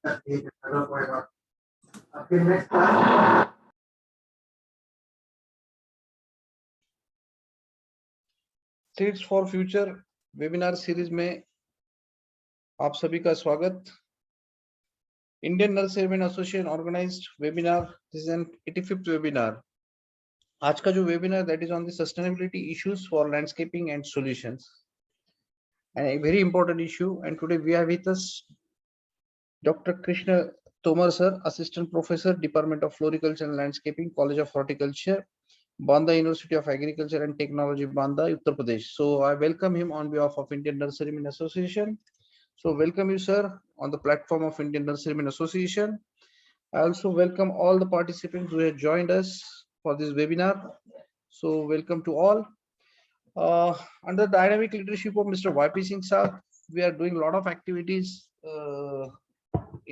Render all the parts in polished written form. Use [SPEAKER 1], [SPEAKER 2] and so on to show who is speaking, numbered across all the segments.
[SPEAKER 1] Seeds for future webinar series में आप सभी का स्वागत। Indian nurseryman association organised webinar, this is an 85th webinar. आज का जो webinar that is on the sustainability issues for landscaping and solutions, and a very important issue, and today we have with us Dr. Krishna Tomar sir, assistant professor, Department of Floriculture and Landscaping, College of Horticulture, Banda University of Agriculture and Technology, Banda, Uttar Pradesh. So I welcome him on behalf of Indian Nurserymen Association. So welcome you, sir, on the platform of Indian Nurserymen Association. I also welcome all the participants who have joined us for this webinar. So welcome to all. Under the dynamic leadership of Mr. YP Singh sir, we are doing a lot of activities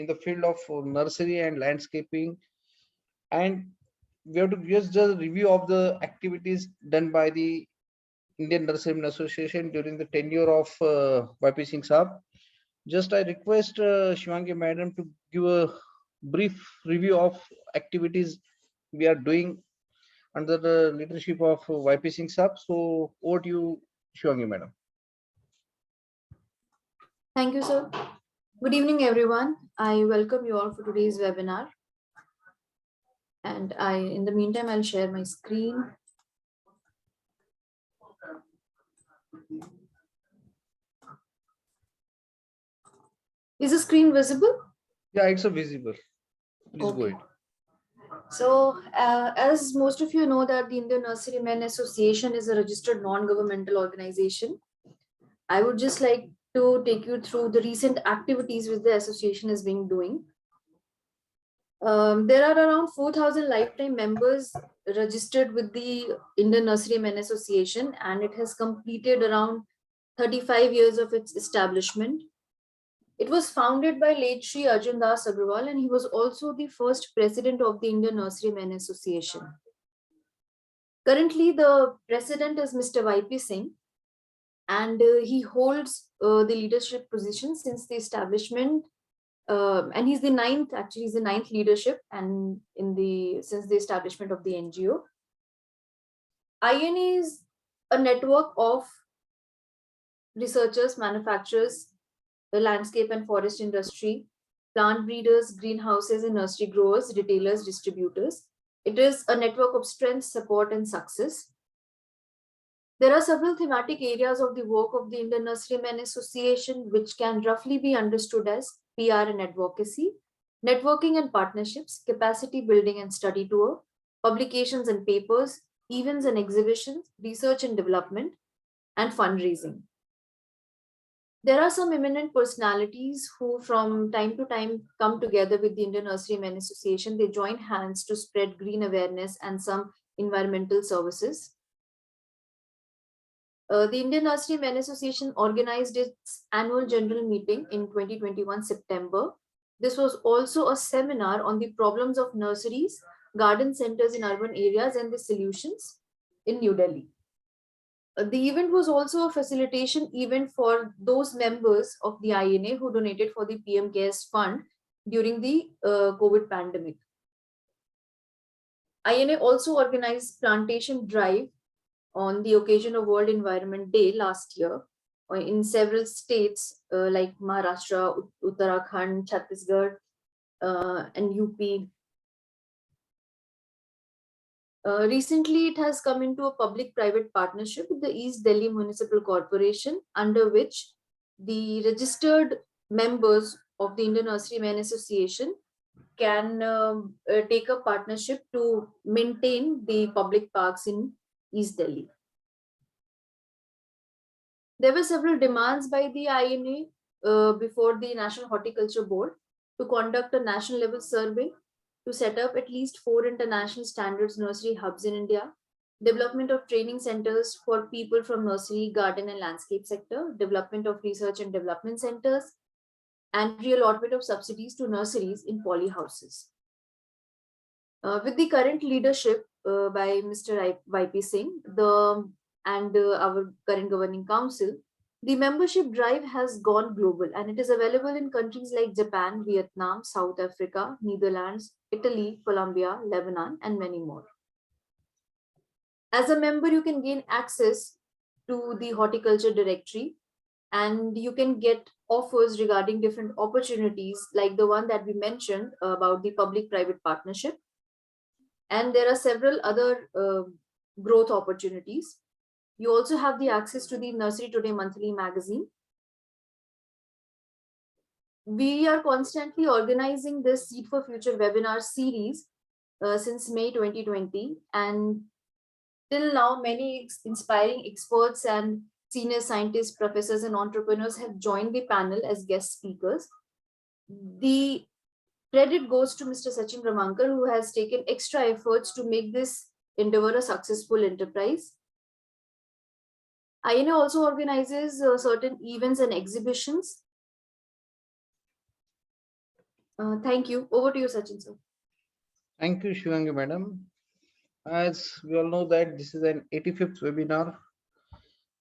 [SPEAKER 1] in the field of nursery and landscaping, and we have to just review of the activities done by the Indian Nurserymen Association during the tenure of YP Singh sir. Just I request Shivangi madam to give a brief review of activities we are doing under the leadership of YP Singh sir. So over to you, Shivangi madam.
[SPEAKER 2] Thank you, sir. Good evening, everyone. I welcome you all for today's webinar. And in the meantime, I'll share my screen. Is the screen visible?
[SPEAKER 1] Yeah, it's visible. Please go ahead.
[SPEAKER 2] So, as most of you know, that the Indian Nurserymen Association is a registered non-governmental organization. I would just like to take you through the recent activities which the association has been doing. There are around 4,000 lifetime members registered with the Indian Nurserymen Association, and it has completed around 35 years of its establishment. It was founded by late Shri Arjun Das Agrawal, and he was also the first president of the Indian Nurserymen Association. Currently, the president is Mr. YP Singh, and he holds the leadership position since the establishment. And he's the ninth leadership, and since the establishment of the NGO. INA is a network of researchers, manufacturers, the landscape and forest industry, plant breeders, greenhouses and nursery growers, retailers, distributors. It is a network of strength, support and success. There are several thematic areas of the work of the Indian Nurserymen Association which can roughly be understood as PR and advocacy, networking and partnerships, capacity building and study tour, publications and papers, events and exhibitions, research and development, and fundraising. There are some eminent personalities who from time to time come together with the Indian Nurserymen Association. They join hands to spread green awareness and some environmental services. The Indian Nurserymen Association organized its annual general meeting in 2021 September. This was also a seminar on the problems of nurseries, garden centers in urban areas and the solutions in New Delhi. The event was also a facilitation event for those members of the INA who donated for the PM Cares Fund during the COVID pandemic. INA also organized plantation drive on the occasion of World Environment Day last year in several states like Maharashtra, Uttarakhand, Chhattisgarh, and UP. Recently, it has come into a public-private partnership with the East Delhi Municipal Corporation, under which the registered members of the Indian Nurserymen Association can take a partnership to maintain the public parks in East Delhi. There were several demands by the INA before the National Horticulture Board to conduct a national level survey, to set up at least 4 international standards nursery hubs in India, development of training centers for people from nursery, garden and landscape sector, development of research and development centers, and reallotment of subsidies to nurseries in poly houses. With the current leadership by Mr. YP Singh and our current governing council, The membership drive has gone global and it is available in countries like Japan, Vietnam, South Africa, Netherlands, Italy, Colombia, Lebanon, and many more. As a member, you can gain access to the horticulture directory and you can get offers regarding different opportunities like the one that we mentioned about the public private partnership. And there are several other growth opportunities. You also have the access to the Nursery Today monthly magazine. We are constantly organizing this Seed for Future webinar series since May 2020. And till now, many inspiring experts and senior scientists, professors, and entrepreneurs have joined the panel as guest speakers. The credit goes to Mr. Sachin Ramankar, who has taken extra efforts to make this endeavor a successful enterprise. INA also organizes certain events and exhibitions. Thank you. Over to you, Sachin, sir.
[SPEAKER 1] Thank you, Shivangi madam. As we all know that this is an 85th webinar,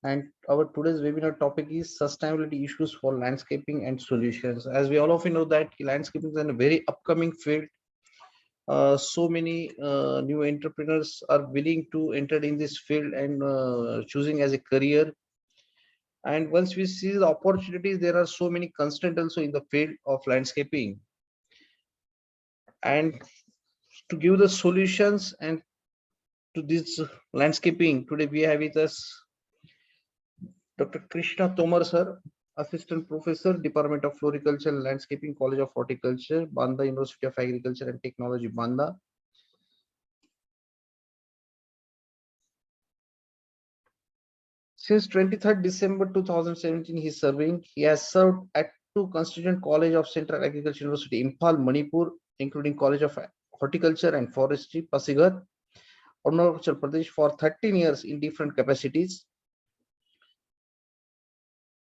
[SPEAKER 1] and our today's webinar topic is sustainability issues for landscaping and solutions. As we all of you know that landscaping is a very upcoming field. So many new entrepreneurs are willing to enter in this field and choosing as a career. And once we see the opportunities, there are so many constraints also in the field of landscaping. And to give the solutions and to this landscaping, today we have with us Dr. Krishna Tomar sir, Assistant Professor, Department of Floriculture and Landscaping, College of Horticulture, Banda, University of Agriculture and Technology, Banda. Since 23rd December 2017, he is serving. He has served at two constituent College of Central Agriculture University, Imphal, Manipur, including College of Horticulture and Forestry, Pasighar, Arunachal Pradesh for 13 years in different capacities.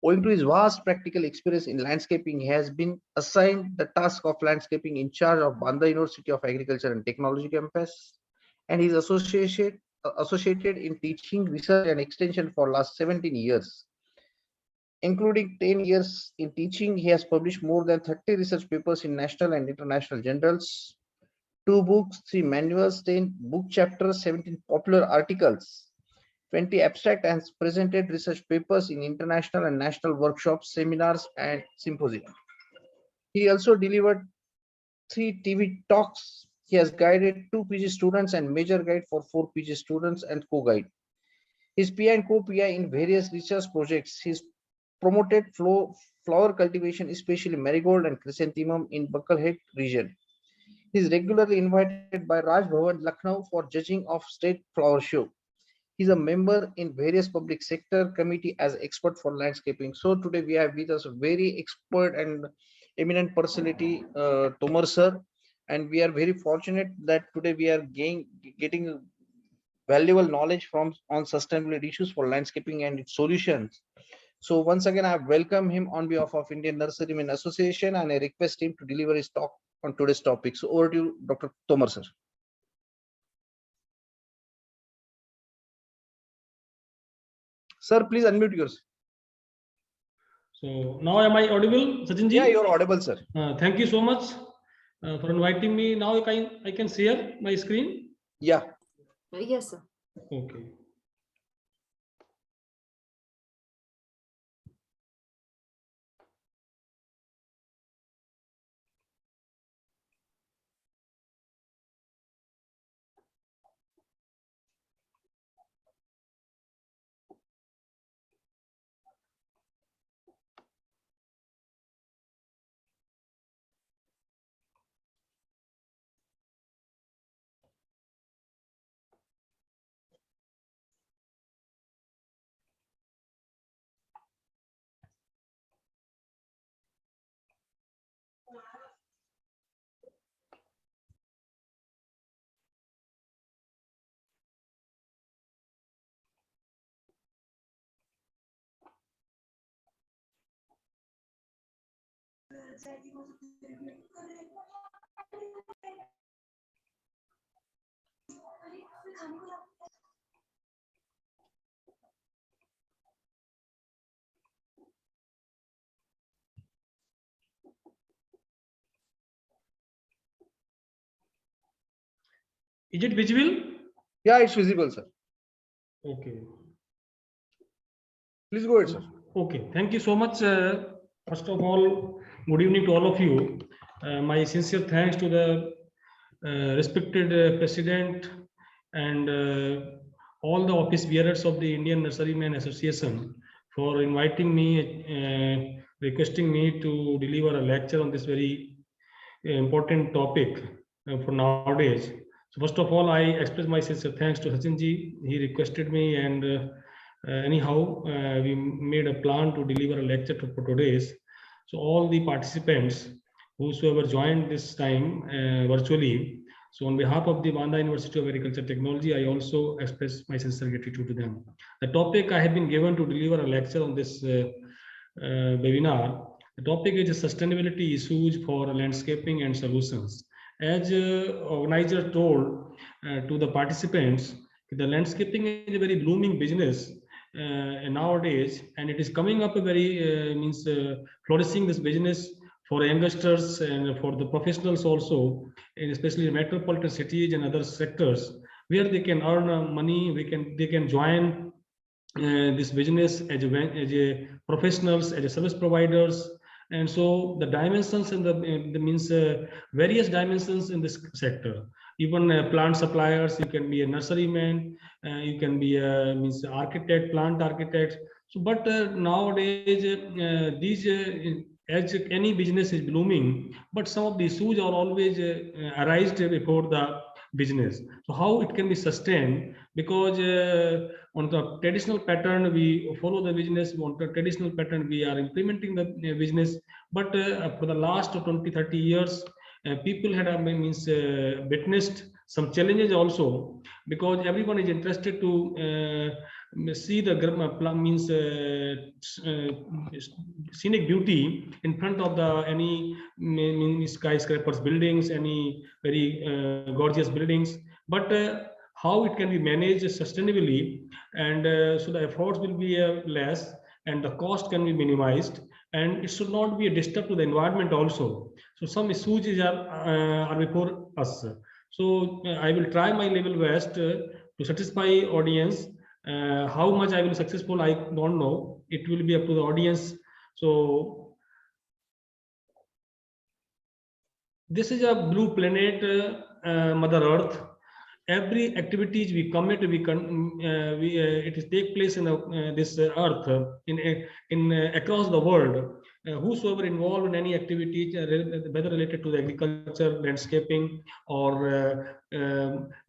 [SPEAKER 1] Owing to his vast practical experience in landscaping, he has been assigned the task of landscaping in charge of Banda University of Agriculture and Technology campus, and he is associated in teaching, research, and extension for last 17 years. Including 10 years in teaching, he has published more than 30 research papers in national and international journals, 2 books, 3 manuals, 10 book chapters, 17 popular articles, 20 abstract and presented research papers in international and national workshops, seminars, and symposia. He also delivered 3 TV talks. He has guided 2 PG students and major guide for 4 PG students and co-guide. His PI and co-PI in various research projects. He's promoted flower cultivation, especially marigold and chrysanthemum in Bucklehead region. He is regularly invited by Raj Bhavan, Lucknow for judging of state flower show. He is a member in various public sector committee as expert for landscaping. So today we have with us a very expert and eminent personality, Tomar sir, and we are very fortunate that today we are getting valuable knowledge from on sustainability issues for landscaping and its solutions. So once again, I welcome him on behalf of Indian Nurserymen Association, and I request him to deliver his talk on today's topic. So over to you, Dr. Tomar sir. Sir, please unmute yours.
[SPEAKER 3] So now am I audible, Sachin ji?
[SPEAKER 1] Yeah, you're audible, sir.
[SPEAKER 3] Thank you so much for inviting me. Now I can share my screen.
[SPEAKER 1] Yeah.
[SPEAKER 2] Yes, sir.
[SPEAKER 3] Okay. Is it visible?
[SPEAKER 1] Yeah, it's visible, sir.
[SPEAKER 3] Okay.
[SPEAKER 1] Please go ahead, sir.
[SPEAKER 3] Okay, thank you so much. First of all, good evening to all of you. My sincere thanks to the respected president and all the office bearers of the Indian Nurseryman Association for inviting me, requesting me to deliver a lecture on this very important topic for nowadays. So first of all, I express my sincere thanks to Sachinji. He requested me, and anyhow, we made a plan to deliver a lecture for today's. So all the participants, whosoever joined this time virtually, so on behalf of the Banda University of Agriculture Technology, I also express my sincere gratitude to them. The topic I have been given to deliver a lecture on this webinar. The topic is sustainability issues for landscaping and solutions. As organizer told to the participants, the landscaping is a very blooming business nowadays, and it is coming up a very flourishing this business for youngsters and for the professionals also, and especially in metropolitan cities and other sectors where they can earn money. They can join this business as a professionals, as a service providers. And so the dimensions and the means various dimensions in this sector, even plant suppliers, you can be a nurseryman, you can be a means architect, plant architect. So but nowadays these as any business is blooming, but some of the issues are always arise before the business. So how it can be sustained, because on the traditional pattern we follow the business, on the traditional pattern we are implementing the business, but for the last 20-30 years people had witnessed some challenges also, because everyone is interested to see the scenic beauty in front of the any skyscrapers, buildings, any very gorgeous buildings, but how it can be managed sustainably, and so the efforts will be less and the cost can be minimized, and it should not be a disturb to the environment also. So some issues are before us. So I will try my level best to satisfy audience. How much I will be successful, I don't know. It will be up to the audience. So this is a blue planet, Mother Earth. Every activities we commit, it is take place in this earth in across the world. Whosoever involved in any activity, whether related to the agriculture, landscaping, or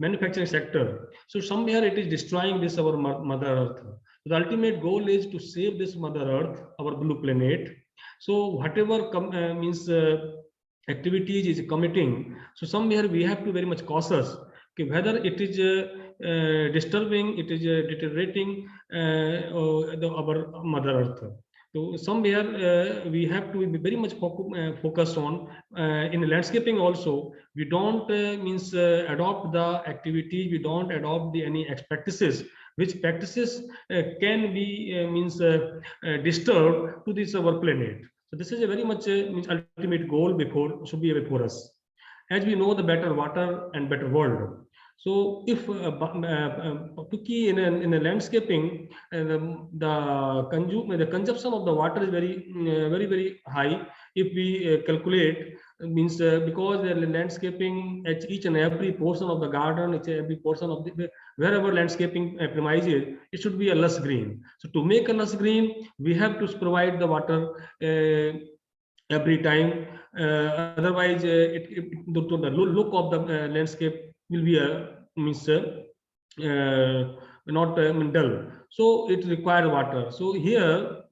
[SPEAKER 3] manufacturing sector, so somewhere it is destroying this our Mother Earth. The ultimate goal is to save this Mother Earth, our blue planet. So whatever activities is committing, so somewhere we have to very much cautious whether it is disturbing, it is deteriorating our Mother Earth. So somewhere we have to be very much focused on in landscaping also. We don't adopt the activity, we don't adopt any practices which practices can be disturbed to this our planet. So this is a very much ultimate goal should be before us. As we know, the better water and better world. So if in a landscaping, the consumption of the water is very high. If we calculate, because the landscaping at each and every portion of the garden, every portion of the wherever landscaping premises, it should be a lush green. So to make a lush green, we have to provide the water every time. Otherwise, the look of the landscape will be not dull. So it requires water. So here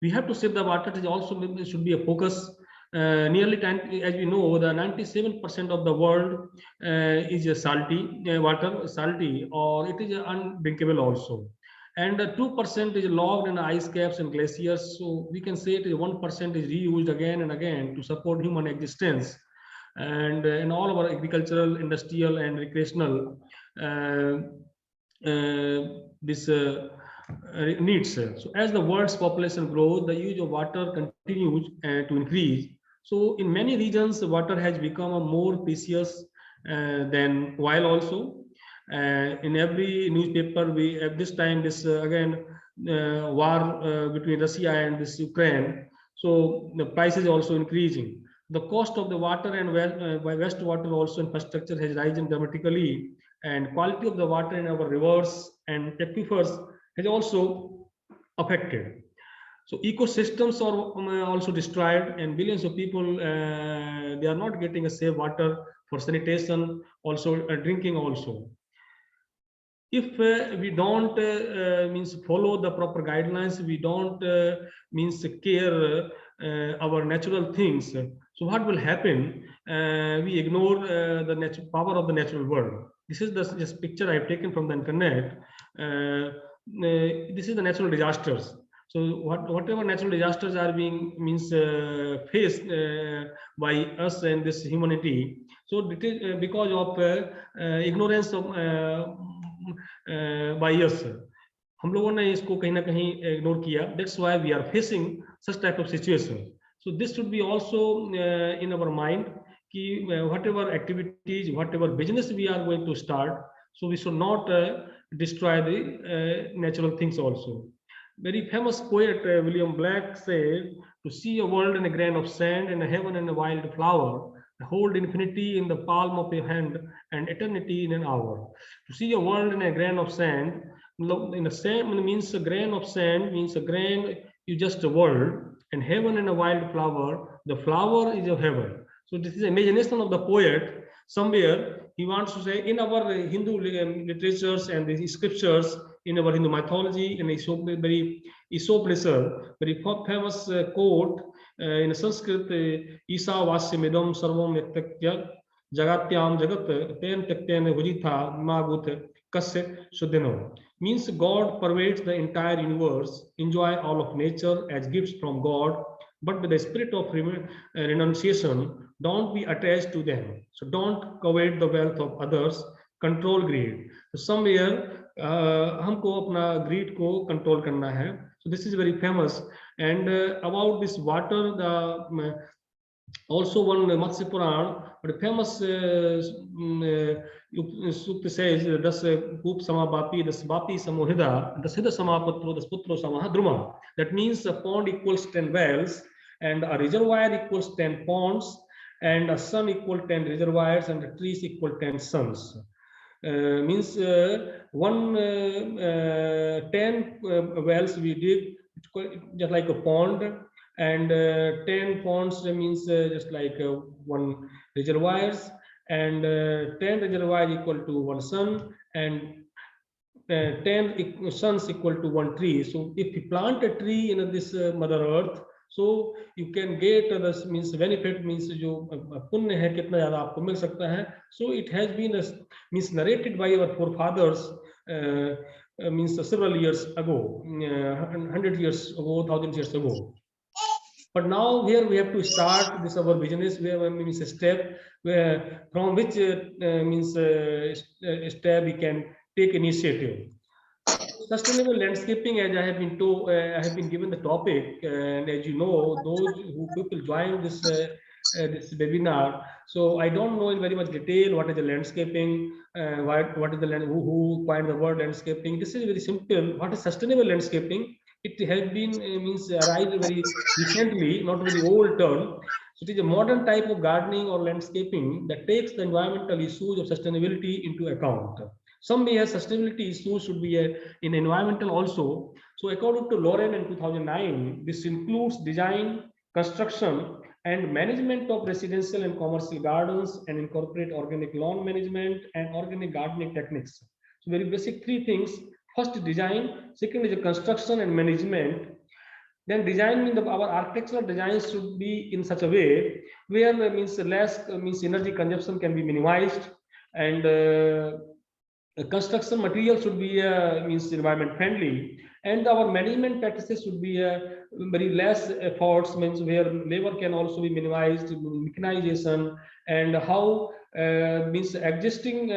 [SPEAKER 3] we have to save the water. It also should be a focus. Nearly 10, as we know, the 97% of the world is salty water, salty, or it is undrinkable also. And 2% is logged in ice caps and glaciers. So we can say it is 1% is reused again and again to support human existence. And in all of our agricultural, industrial, and recreational needs. So as the world's population grows, the use of water continues to increase. So in many regions, water has become a more precious than oil also. In every newspaper, we at this time this again war between Russia and this Ukraine. So the price is also increasing. The cost of the water and wastewater also infrastructure has risen dramatically, and quality of the water in our rivers and aquifers has also affected. So ecosystems are also destroyed, and billions of people they are not getting a safe water for sanitation, also drinking also. If we don't means follow the proper guidelines, we don't means care our natural things. So what will happen? We ignore the natural power of the natural world. This is the just picture I've taken from the internet. This is the natural disasters. So whatever natural disasters are being means faced by us and this humanity. So it is because of ignorance of by us. हम लोगों ने इसको कहीं ना कहीं ignore किया. That's why we are facing such type of situation. So this should be also in our mind कि whatever activities, whatever business we are going to start, so we should not destroy the natural things also. Very famous poet William Blake said, to see a world in a grain of sand and a heaven in a wild flower, hold infinity in the palm of your hand and eternity in an hour. To see a world in a grain of sand, in the sand means a grain of sand means a grain is just a world, and heaven in a wild flower, the flower is of heaven. So this is imagination of the poet. Somewhere he wants to say in our Hindu literatures and the scriptures, in our Hindu mythology, and very very famous quote in Sanskrit, Isa Vasyamidam Sarvam Yaktya Jagatyam Jagat Ten Takten Vajitha Magut Kasya Sudhino. Means God pervades the entire universe, enjoy all of nature as gifts from God, but with the spirit of renunciation, don't be attached to them. So don't covet the wealth of others, control greed. So somewhere हमको अपना greed को control करना है. So this is very famous. And about this water, the also one Matsya Puran, but famous Sukta says, Das Kup Samabapi, Das Bapi Samohida, Das Hida Samaputro, Das Putro Samahadruma. That means a pond equals 10 wells, and a reservoir equals 10 ponds, and a sun equal 10 reservoirs, and a trees equal 10 suns. Means 10 wells we did, just like a pond, and 10 ponds means just like one reservoirs, and 10 reservoirs equal to one sun, and 10 suns equal to one tree. So if you plant a tree in this Mother Earth, so you can get this means benefit means जो पुण्य है कितना ज़्यादा आपको मिल सकता है. So it has been means narrated by our forefathers means several years ago, 100 years ago, 1000 years ago. But now here we have to start this our business where means a step where from which means step we can take initiative. Sustainable landscaping, as I have been given the topic, and as you know, those who people join this this webinar. So I don't know in very much detail what is the landscaping, what is the land, who coined the word landscaping. This is very simple. What is sustainable landscaping? It has been means arrived very recently, not very old term. So it is a modern type of gardening or landscaping that takes the environmental issues of sustainability into account. Some may have sustainability issues should be in environmental also. So according to Lauren in 2009, this includes design, construction, and management of residential and commercial gardens, and incorporate organic lawn management and organic gardening techniques. So very basic three things. First is design, second is construction and management. Then design means our architectural designs should be in such a way where means less means energy consumption can be minimized, and construction material should be means environment friendly, and our management practices should be very less efforts, means where labor can also be minimized, mechanization, and how means existing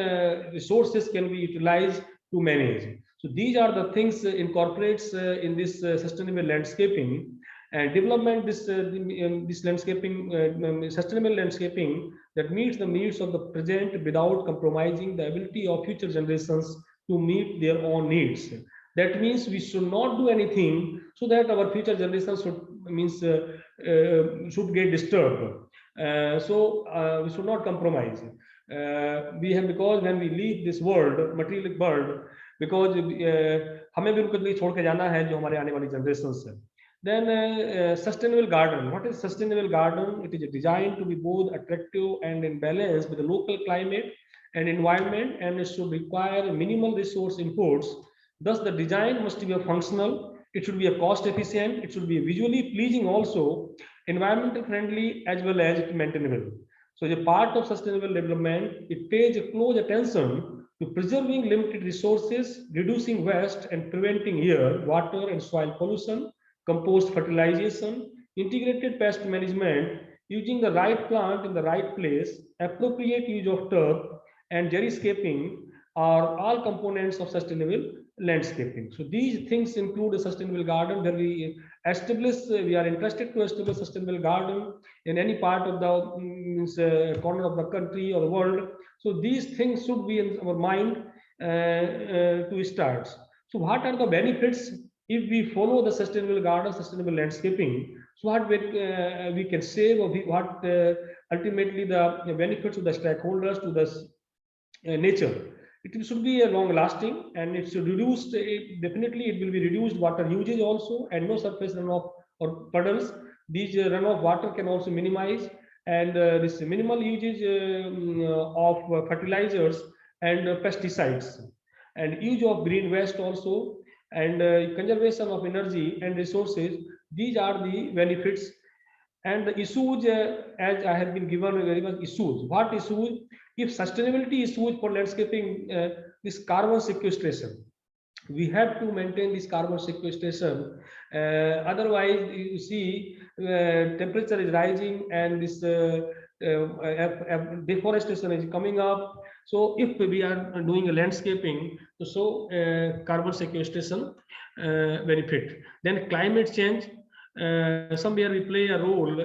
[SPEAKER 3] resources can be utilized to manage. So these are the things incorporates in this sustainable landscaping and development. This this landscaping sustainable landscaping that meets the needs of the present without compromising the ability of future generations to meet their own needs. That means we should not do anything so that our future generations should get disturbed. We should not compromise. We have, because when we leave this world, material world, because हमें भी उनको छोड़ के जाना है जो हमारे आने वाली generations है. Then sustainable garden. What is sustainable garden? It is designed to be both attractive and in balance with the local climate and environment, and it should require minimal resource inputs. Thus, the design must be functional. It should be a cost efficient. It should be visually pleasing, also environmental friendly as well as maintainable. So, as a part of sustainable development, it pays a close attention to preserving limited resources, reducing waste, and preventing air, water, and soil pollution, compost fertilization, integrated pest management, using the right plant in the right place, appropriate use of turf, and gerryscaping are all components of sustainable landscaping. So these things include a sustainable garden. Where we are interested to establish sustainable garden in any part of the corner of the country or the world. So these things should be in our mind to start. So what are the benefits if we follow the sustainable garden, sustainable landscaping? So what we can save, or what ultimately the benefits of the stakeholders to the nature. It should be a long lasting, and it should reduce, definitely it will be reduced water usage also, and no surface runoff or puddles. These runoff water can also minimize, and this minimal usage of fertilizers and pesticides, and use of green waste also, and conservation of energy and resources. These are the benefits. And the issues, as I have been given very much issues. What issues? If sustainability issues for landscaping, this carbon sequestration, we have to maintain this carbon sequestration. Otherwise, you see, temperature is rising, and this deforestation is coming up. So if we are doing a landscaping, so carbon sequestration benefit. Then climate change. Somewhere we play a role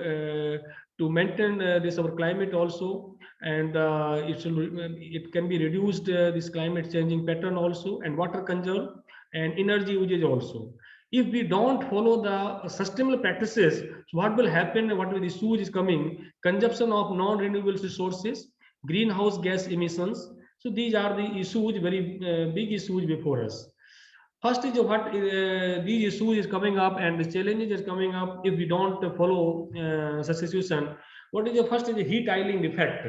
[SPEAKER 3] to maintain this our climate also, and it can be reduced, this climate changing pattern also, and water conserve and energy usage also. If we don't follow the sustainable practices, so what will happen? What will the issues is coming? Consumption of non-renewable resources, greenhouse gas emissions. So these are the issues, very big issues before us. First is what these issues is coming up, and the challenges is coming up if we don't follow such situation. What is the first is the heat island effect.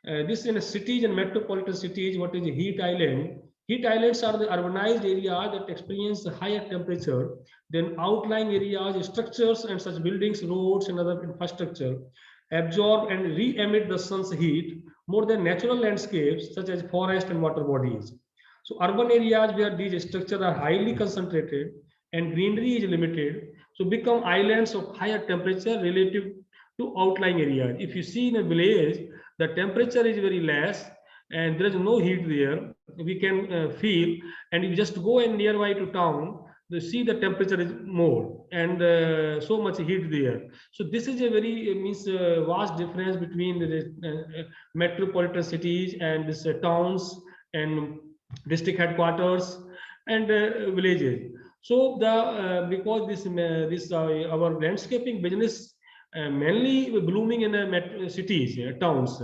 [SPEAKER 3] This in cities and metropolitan cities, what is the heat island? Heat islands are the urbanized areas that experience higher temperature than outlying areas. Structures and such buildings, roads, and other infrastructure absorb and re-emit the sun's heat more than natural landscapes such as forest and water bodies. So urban areas where these structures are highly concentrated and greenery is limited, so become islands of higher temperature relative to outlying areas. If you see in a village, the temperature is very less and there is no heat there, we can feel, and you just go in nearby to town, you see the temperature is more, and so much heat there. So this is a very vast difference between the metropolitan cities and this towns and district headquarters and villages. So the because this our landscaping business mainly blooming in cities, towns.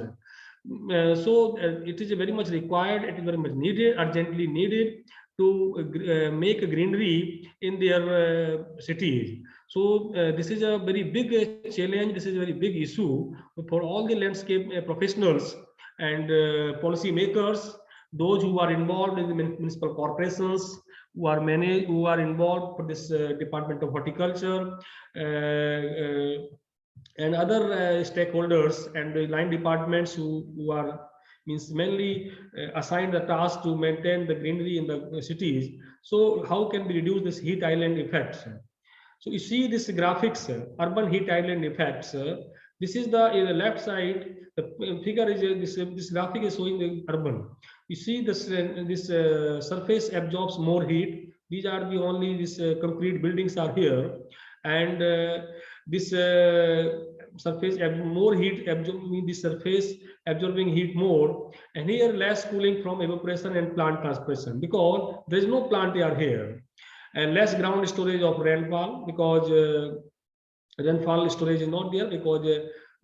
[SPEAKER 3] So it is very much required. It is very much needed, urgently needed to make a greenery in their cities. So this is a very big challenge. This is a very big issue for all the landscape professionals and policy makers, those who are involved in the municipal corporations, who are involved for this Department of Horticulture, and other stakeholders and the line departments who are mainly assigned the task to maintain the greenery in the cities. So how can we reduce this heat island effects? So you see this graphics, urban heat island effects. This is the in the left side. The figure is this graphic is showing the urban. You see this surface absorbs more heat. These are the only concrete buildings are here, and this surface more heat absorbing, the surface absorbing heat more, and here less cooling from evaporation and plant transpiration, because there is no plant air here, and less ground storage of rainfall, because rainfall storage is not there, because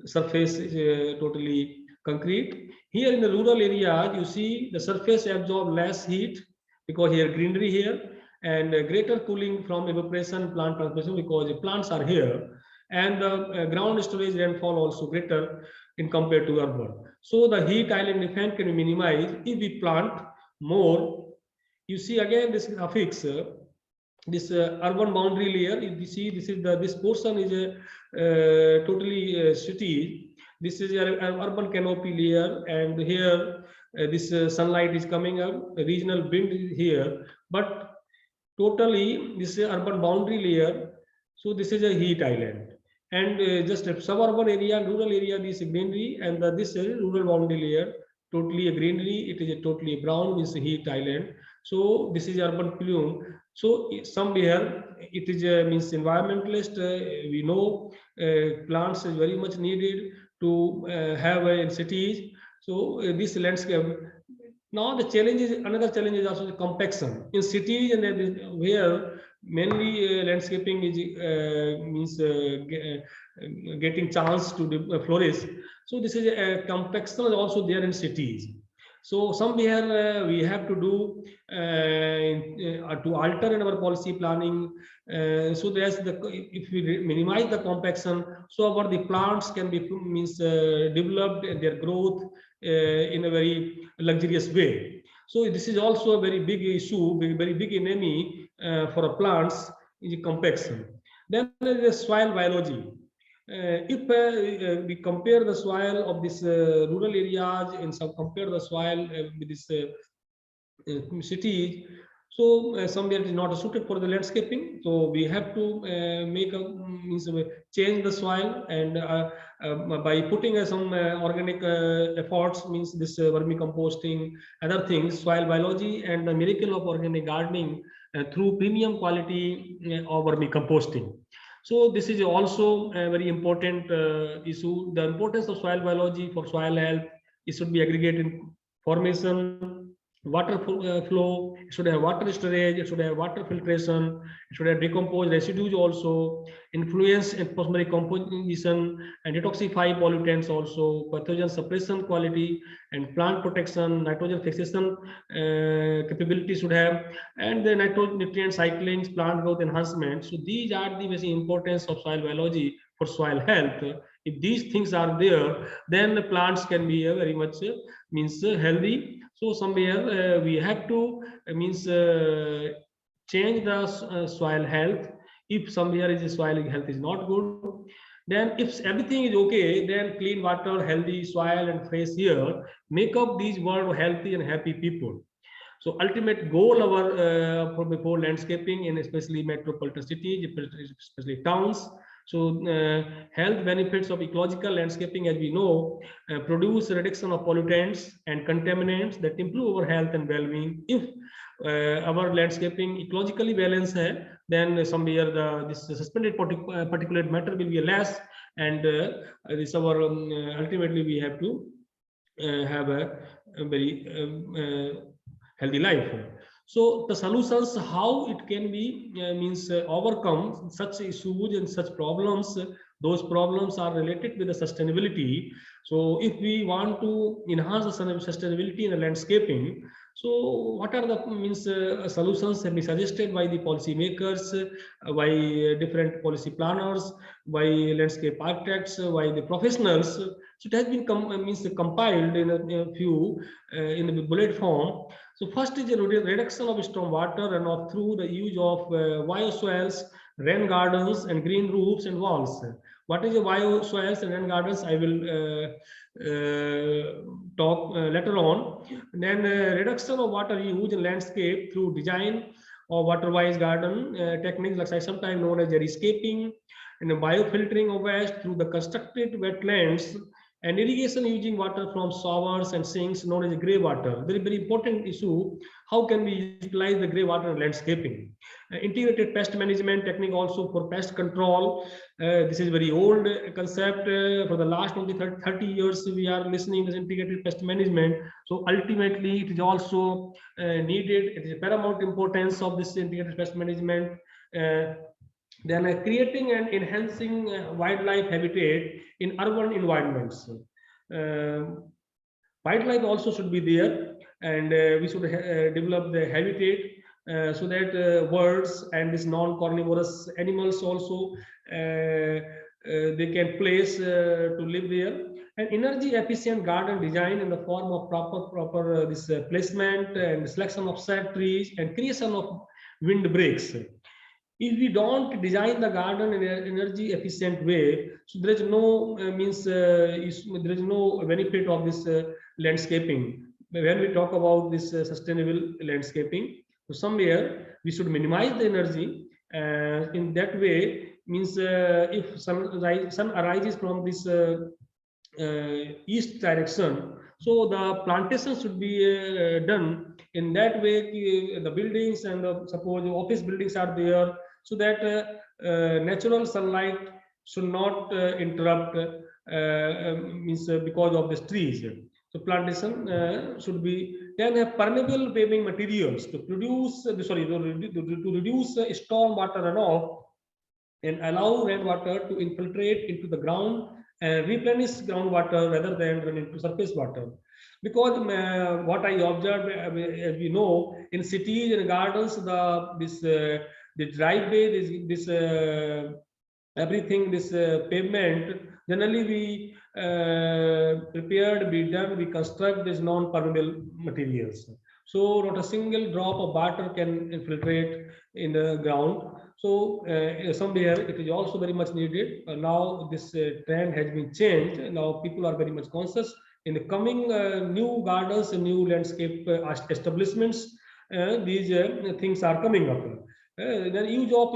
[SPEAKER 3] surface is totally concrete. Here in the rural area, you see the surface absorb less heat because here greenery here, and greater cooling from evaporation, plant transpiration, because the plants are here, and the ground storage rainfall also greater in compared to urban. So the heat island effect can be minimized if we plant more. You see again this graphics, this urban boundary layer. If you see, this is this portion is totally city. This is a urban canopy layer, and here this sunlight is coming up. Regional wind is here, but totally this is urban boundary layer. So this is a heat island, and just a suburban area, rural area, this greenery, and this is rural boundary layer, totally a greenery. It is a totally brown, means heat island. So this is urban plume. So somewhere it is means environmentalist. We know plants is very much needed to have in cities. So this landscape. Now the challenge is, another challenge is also the compaction in cities, and where mainly landscaping is means getting chance to flourish. So this is a compaction is also there in cities. So somewhere we have to do to alter in our policy planning, so there's the, if we minimize the compaction, so our the plants can be means developed and their growth in a very luxurious way. So this is also a very big issue, very big enemy for plants, is compaction. Then there is soil biology. If we compare the soil of this rural areas and some compare the soil with this cities, so somewhere it is not suited for the landscaping. So we have to make a means change the soil, and by putting some organic efforts, means this vermicomposting, other things, soil biology, and the miracle of organic gardening through premium quality of vermicomposting. So this is also a very important issue. The importance of soil biology for soil health, it should be aggregated formation, water flow, it should have water storage, it should have water filtration, it should have decomposed residues also, influence in phosphoric composition, and detoxify pollutants also, pathogen suppression quality, and plant protection, nitrogen fixation capability should have, and the nutrient cycling, plant growth enhancement. So these are the basic importance of soil biology for soil health. If these things are there, then the plants can be very much means healthy. So somewhere we have to means change the soil health. If somewhere is the soil health is not good, then if everything is okay, then clean water, healthy soil, and fresh air make up these world healthy and happy people. So ultimate goal our for landscaping, and especially metropolitan cities, especially towns. So health benefits of ecological landscaping, as we know, produce reduction of pollutants and contaminants that improve our health and well-being. If our landscaping ecologically balanced hai, then somewhere this suspended particulate matter will be less, and this our ultimately we have to have a very healthy life. So the solutions, how it can be means overcome such issues and such problems. Those problems are related with the sustainability. So if we want to enhance the sustainability in the landscaping, so what are the means solutions have been suggested by the policy makers, by different policy planners, by landscape architects, by the professionals. So it has been compiled in a few in the bullet form. So first is a reduction of stormwater runoff through the use of bioswells, rain gardens, and green roofs and walls. What is a bioswells and rain gardens? I will talk later on. Then reduction of water use in landscape through design of water-wise garden techniques, like sometimes known as jaryscaping, and biofiltering of waste through the constructed wetlands And irrigation using water from showers and sinks, known as grey water. Very, very important issue. How can we utilize the grey water in landscaping? Integrated pest management technique also for pest control. This is very old concept. For the last 30 years, we are listening to integrated pest management. So ultimately, it is also needed. It is a paramount importance of this integrated pest management. Then creating and enhancing wildlife habitat in urban environments. Wildlife also should be there, and we should develop the habitat so that birds and these non-carnivorous animals also they can place to live there. And energy efficient garden design in the form of proper this placement and selection of shade trees and creation of windbreaks. If we don't design the garden in an energy efficient way, so there is no there is no benefit of this landscaping. When we talk about this sustainable landscaping, so somewhere we should minimize the energy. In that way, means if sun arises from this east direction, so the plantation should be done in that way. The buildings and suppose office buildings are there, so that natural sunlight should not interrupt because of the trees. So plantation should be. Then have permeable paving materials to produce to reduce storm water runoff and allow rainwater to infiltrate into the ground and replenish groundwater rather than run into surface water. Because what I observed, as we know, in cities and gardens, the driveway, this everything, this pavement, generally we we construct these non-permeable materials. So not a single drop of water can infiltrate in the ground. So somewhere it is also very much needed. Now this trend has been changed. Now people are very much conscious. In the coming new gardens and new landscape establishments, these things are coming up. The use of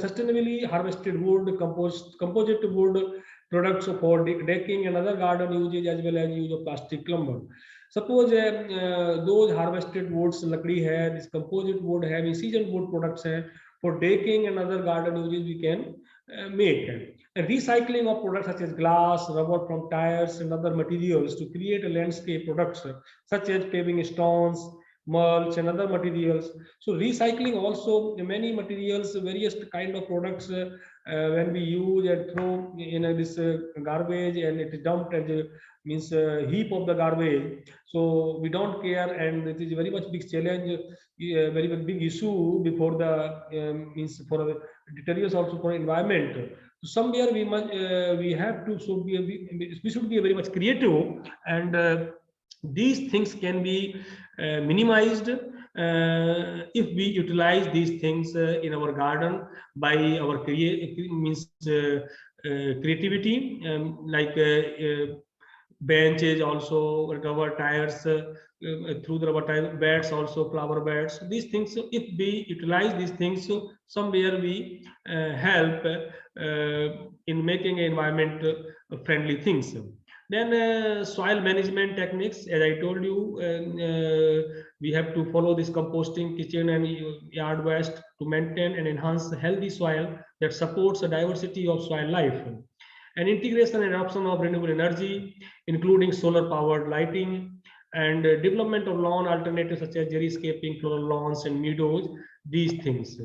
[SPEAKER 3] sustainably harvested wood, composite wood products for decking and other garden uses, as well as use of plastic lumber. Suppose those harvested woods, lakdi hai, this composite wood hai, seasoned wood products hai, for decking and other garden uses we can make. And recycling of products such as glass, rubber from tires and other materials to create a landscape products such as paving stones, mulch and other materials. So recycling also many materials, various kind of products when we use and throw in this garbage and it is dumped as a heap of the garbage. So we don't care, and it is a very much big challenge, very big issue before the for the deterioration also for environment. So somewhere we have to we should be very much creative, and these things can be minimized if we utilize these things in our garden by our creativity, like benches, also rubber tires, through the rubber tire beds, also flower beds. These things, so if we utilize these things, so somewhere we help in making environment friendly things. Then soil management techniques, as I told you, we have to follow this composting, kitchen and yard waste to maintain and enhance healthy soil that supports a diversity of soil life. And integration and adoption of renewable energy, including solar powered lighting, and development of lawn alternatives such as xeriscaping, floral lawns and meadows, these things.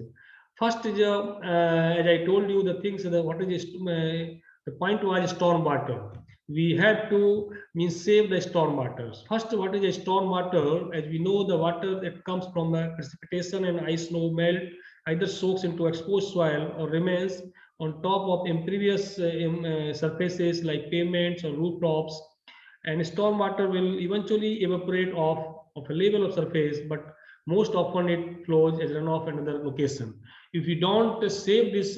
[SPEAKER 3] First is, as I told you, the things, what is the point was storm water. We have to save the storm waters. First, what is a storm water? As we know, the water that comes from precipitation and ice snow melt either soaks into exposed soil or remains on top of impervious surfaces like pavements or rooftops. And storm water will eventually evaporate off of a level of surface, but most often it flows as runoff in another location. If we don't save this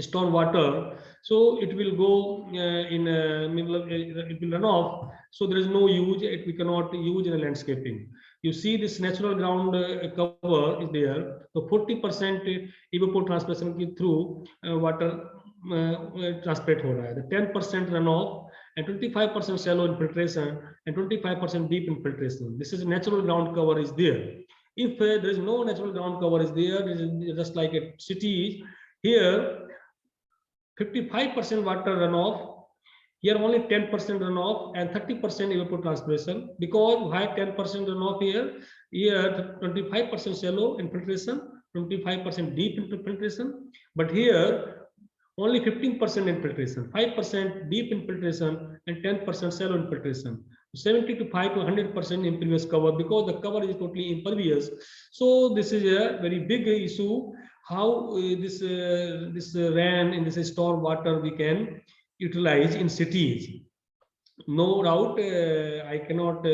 [SPEAKER 3] storm water, so it will go it will run off. So there is no use. We cannot use in a landscaping. You see this natural ground cover is there. So 40% evapotranspiration through water ट्रांसपेट हो रहा है. The 10% runoff and 25% shallow infiltration and 25% deep infiltration. This is natural ground cover is there. If there is no natural ground cover is there, it is just like a city. Here 55% water runoff. Here only 10% runoff and 30% evapotranspiration. Because why 10% runoff here? Here 25% shallow infiltration, 25% deep infiltration. But here only 15% infiltration, 5% deep infiltration, and 10% shallow infiltration. 75 to 100% impervious cover, because the cover is totally impervious. So this is a very big issue. How this rain in this storm water we can utilize in cities. No doubt, I cannot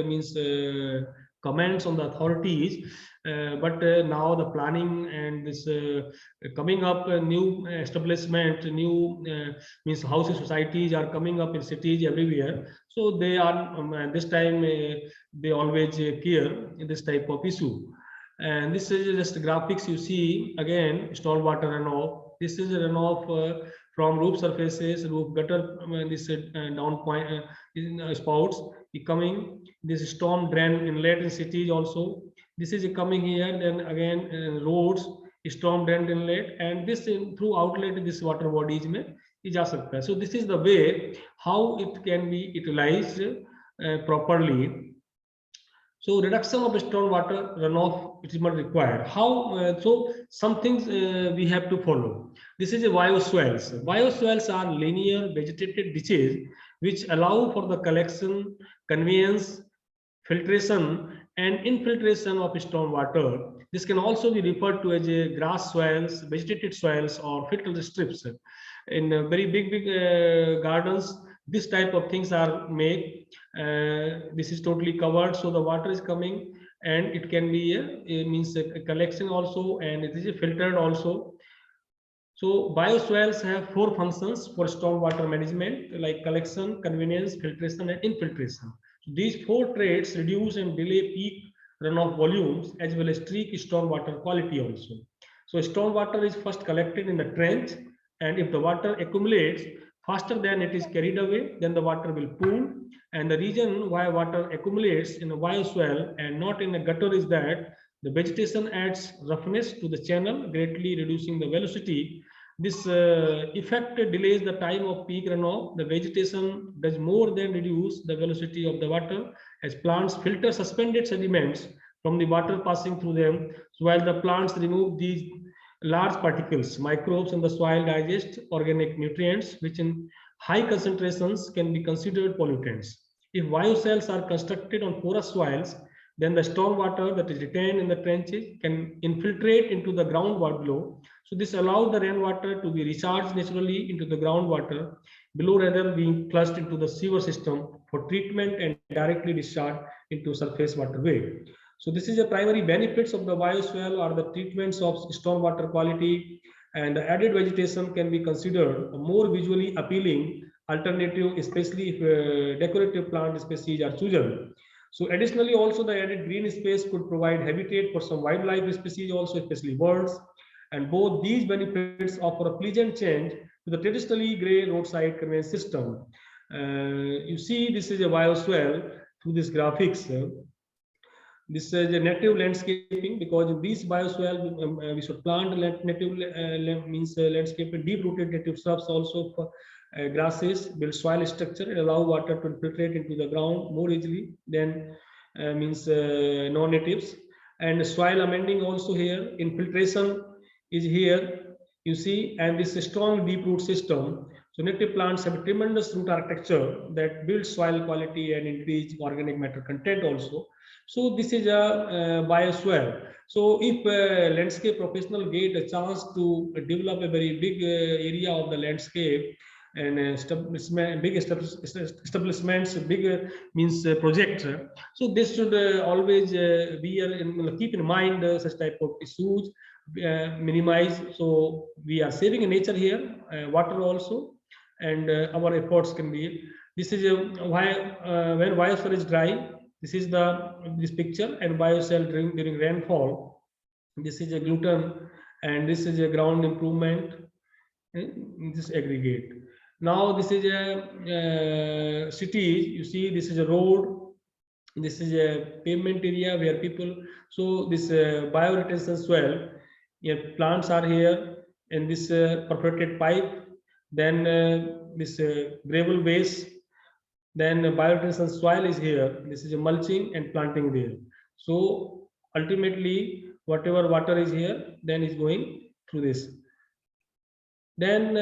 [SPEAKER 3] comments on the authorities, but now the planning and this coming up new establishment, new means housing societies are coming up in cities everywhere. So they are this time they always care in this type of issue. And this is just graphics you see again, stormwater runoff. This is a runoff from roof surfaces, roof gutter, this down point spouts coming. This storm drain inlet in cities also. This is coming here. Then again roads, storm drain inlet, and this through outlet this water bodies में जा सकता है. So this is the way how it can be utilized properly. So reduction of stormwater runoff is not required. How? So some things we have to follow. This is a bioswells. Bioswells are linear vegetated ditches which allow for the collection, conveyance, filtration, and infiltration of stormwater. This can also be referred to as a grass swales, vegetated swales, or filter strips. In very big gardens, this type of things are made. This is totally covered, so the water is coming, and it can be a collection also, and it is filtered also. So bioswales have 4 functions for stormwater management, like collection, convenience, filtration, and infiltration. These 4 traits reduce and delay peak runoff volumes as well as streak stormwater quality also. So stormwater is first collected in the trench, and if the water accumulates faster than it is carried away, then the water will pool. And the reason why water accumulates in a bioswale and not in a gutter is that the vegetation adds roughness to the channel, greatly reducing the velocity. This effect delays the time of peak runoff. The vegetation does more than reduce the velocity of the water, as plants filter suspended sediments from the water passing through them, while the plants remove these large particles. Microbes in the soil digest organic nutrients, which in high concentrations can be considered pollutants. If bioswales are constructed on porous soils, then the stormwater that is retained in the trenches can infiltrate into the groundwater below. So this allows the rainwater to be recharged naturally into the groundwater below, rather than being flushed into the sewer system for treatment and directly discharged into surface waterway. So this is the primary benefits of the bioswale are the treatments of stormwater quality, and the added vegetation can be considered a more visually appealing alternative, especially if decorative plant species are chosen. So additionally, also the added green space could provide habitat for some wildlife species also, especially birds. And both these benefits offer a pleasant change to the traditionally gray roadside conveyance system. You see, this is a bioswale through this graphics. This is a native landscaping, because in these bioswale we should plant native landscaping, deep-rooted native shrubs also for grasses, build soil structure and allow water to infiltrate into the ground more easily than non-natives. And soil amending also here, infiltration is here, you see, and this strong deep root system. So native plants have a tremendous root architecture that builds soil quality and increase organic matter content also. So this is a bioswale. So if a landscape professional get a chance to develop a very big area of the landscape and big establishments, big project. So this should always be keep in mind such type of issues, minimize. So we are saving nature here, water also, and our efforts can be. This is why when bioswale is dry. This is this picture, and bioswale during rainfall. This is a gluten, and this is a ground improvement. this aggregate. Now this is a city. You see, this is a road. This is a pavement area where people. So this bioretention swell. Plants are here, and this perforated pipe. Then this gravel base. Then bioretention soil is here. This is a mulching and planting there. So ultimately, whatever water is here, then is going through this. Then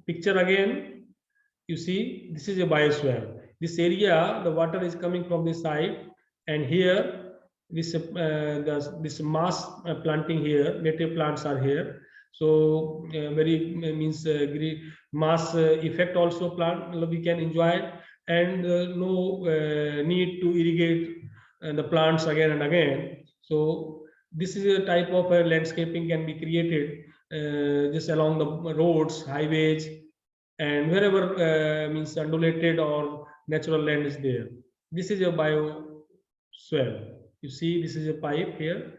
[SPEAKER 3] picture again, you see, this is a bioswell. This area, the water is coming from this side, and here this this mass planting here, native plants are here. So very means mass effect also plant we can enjoy, and no need to irrigate the plants again and again. So this is a type of landscaping can be created just along the roads, highways, and wherever means undulated or natural land is there. This is a bioswell. You see, this is a pipe here.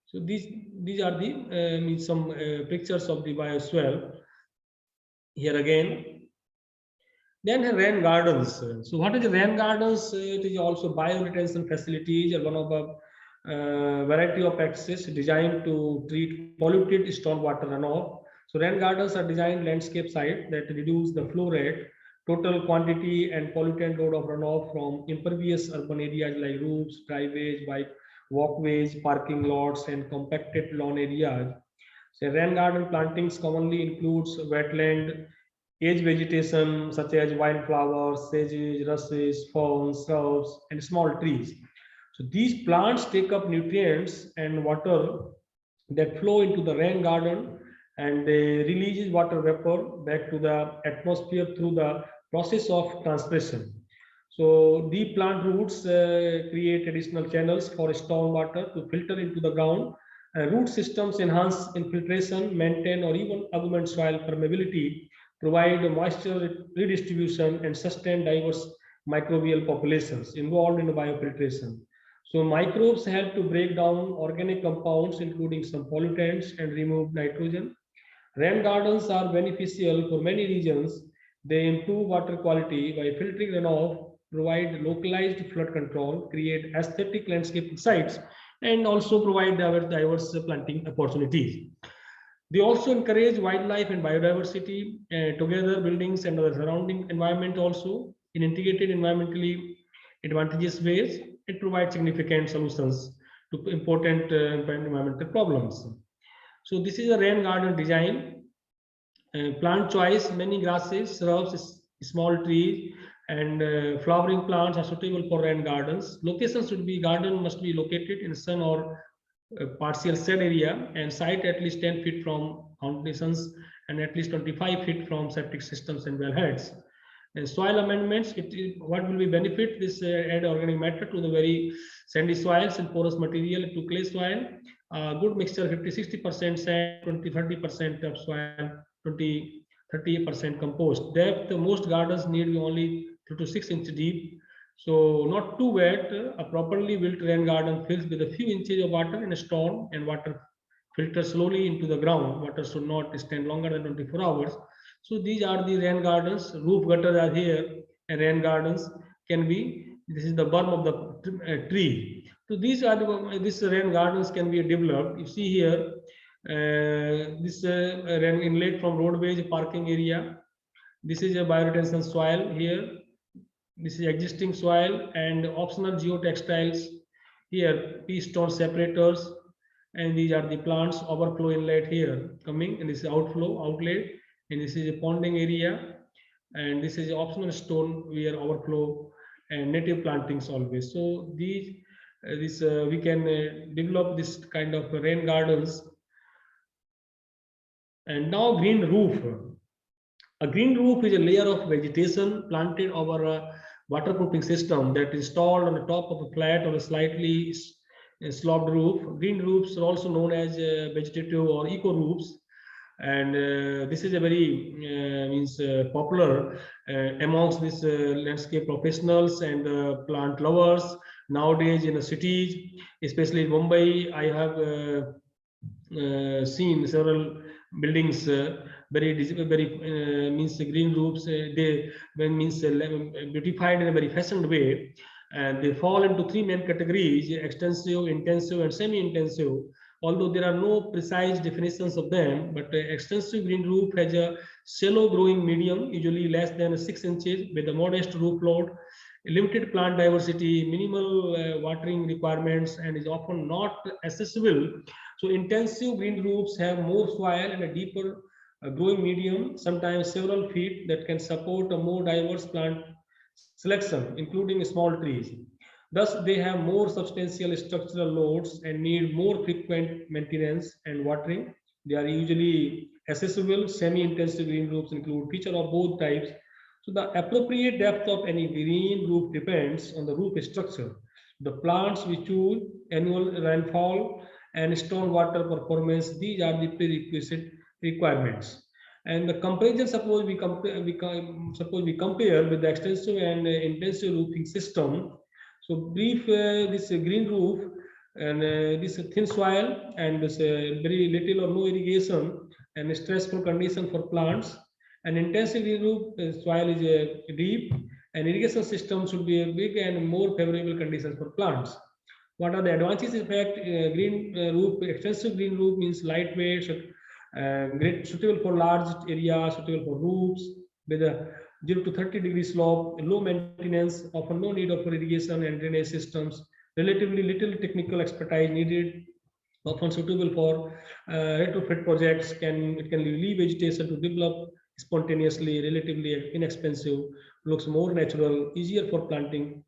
[SPEAKER 3] So these are the means some pictures of the bioswell. Here again. Then rain gardens. So what is the rain gardens? It is also bioretention facilities, one of a variety of practices designed to treat polluted stormwater runoff. So rain gardens are designed landscape sites that reduce the flow rate, total quantity and pollutant load of runoff from impervious urban areas like roofs, driveways, walkways, parking lots, and compacted lawn areas. So rain garden plantings commonly includes wetland, age vegetation such as wildflowers, sages, rushes, ferns, shrubs, and small trees. So these plants take up nutrients and water that flow into the rain garden, and they release water vapor back to the atmosphere through the process of transpiration. So deep plant roots create additional channels for storm water to filter into the ground. Root systems enhance infiltration, maintain or even augment soil permeability, provide moisture redistribution, and sustain diverse microbial populations involved in biofiltration. So microbes help to break down organic compounds, including some pollutants, and remove nitrogen. Rain gardens are beneficial for many regions. They improve water quality by filtering runoff, provide localized flood control, create aesthetic landscape sites, and also provide diverse planting opportunities. They also encourage wildlife and biodiversity together, buildings and the surrounding environment also in integrated environmentally advantageous ways. It provides significant solutions to important environmental problems. So this is a rain garden design. Plant choice: many grasses, shrubs, small trees, and flowering plants are suitable for rain gardens. Location should be, garden must be located in sun or partial shade area, and site at least 10 feet from foundations and at least 25 feet from septic systems and wellheads. And soil amendments, what will be benefit? This add organic matter to the very sandy soils and porous material to clay soil. Good mixture, 50-60% sand, 20-30% of soil, 20-30% compost. Depth: most gardens need only 3 to 6 inches deep. So not too wet. A properly built rain garden fills with a few inches of water in a storm, and water filters slowly into the ground. Water should not stand longer than 24 hours. So these are the rain gardens. Roof gutters are here, and rain gardens can be, this is the berm of the tree. So these are these rain gardens can be developed. You see here, this rain inlet from roadways, parking area. This is a bioretention soil here. This is existing soil and optional geotextiles here, pea stone separators, and these are the plants. Overflow inlet here coming, and this is outlet, and this is a ponding area, and this is optional stone where overflow and native plantings always. So these we can develop this kind of rain gardens. And now green roof. A green roof is a layer of vegetation planted over a waterproofing system that is installed on the top of a flat or a slightly sloped roof. Green roofs are also known as vegetative or eco roofs, and this is a very popular amongst these landscape professionals and plant lovers nowadays in the cities, especially in Mumbai. I have seen several buildings, very means green roofs, they means beautified in a very fashioned way, and they fall into three main categories: extensive, intensive, and semi-intensive. Although there are no precise definitions of them, but extensive green roof has a shallow growing medium, usually less than 6 inches, with a modest roof load, limited plant diversity, minimal watering requirements, and is often not accessible. So intensive green roofs have more soil and a deeper growing medium, sometimes several feet, that can support a more diverse plant selection, including small trees. Thus, they have more substantial structural loads and need more frequent maintenance and watering. They are usually accessible. Semi-intensive green roofs include feature of both types. So the appropriate depth of any green roof depends on the roof structure, the plants we choose, annual rainfall, and stormwater performance. These are the prerequisite requirements. And the comparison, suppose we compare with the extensive and intensive roofing system. So brief, this green roof and this thin soil and this very little or no irrigation and stressful condition for plants. An intensive green roof soil is deep, and irrigation system should be a big and more favorable conditions for plants. What are the advantages? In fact, green roof, extensive green roof means lightweight, great, suitable for large areas, suitable for roofs with a 0 to 30-degree slope, low maintenance, often no need of irrigation and drainage systems, relatively little technical expertise needed, often suitable for retrofit projects. It can leave vegetation to develop spontaneously, relatively inexpensive, looks more natural, easier for planting.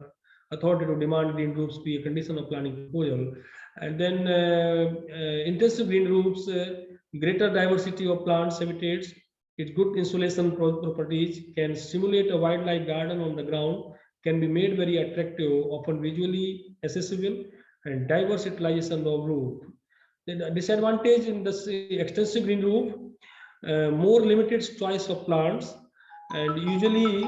[SPEAKER 3] Authority to demand green roofs be a condition of planning proposal. And then intensive green roofs, greater diversity of plants, habitats, its good insulation properties, can simulate a wildlife garden on the ground, can be made very attractive, often visually accessible, and diverse utilization of roof. The disadvantage in this extensive green roof, more limited choice of plants, and usually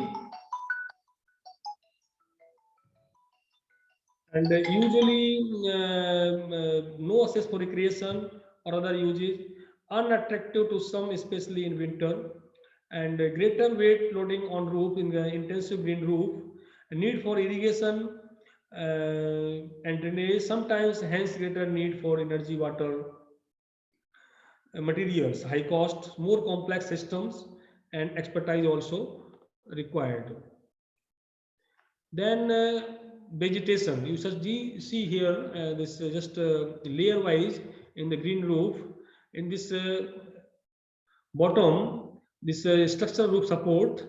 [SPEAKER 3] no access for recreation or other uses, unattractive to some, especially in winter, and greater weight loading on roof in the intensive green roof, need for irrigation and drainage, sometimes hence greater need for energy, water, materials, high cost, more complex systems, and expertise also required. Then vegetation, you see here this just layer wise in the green roof. In this bottom, this structural roof support,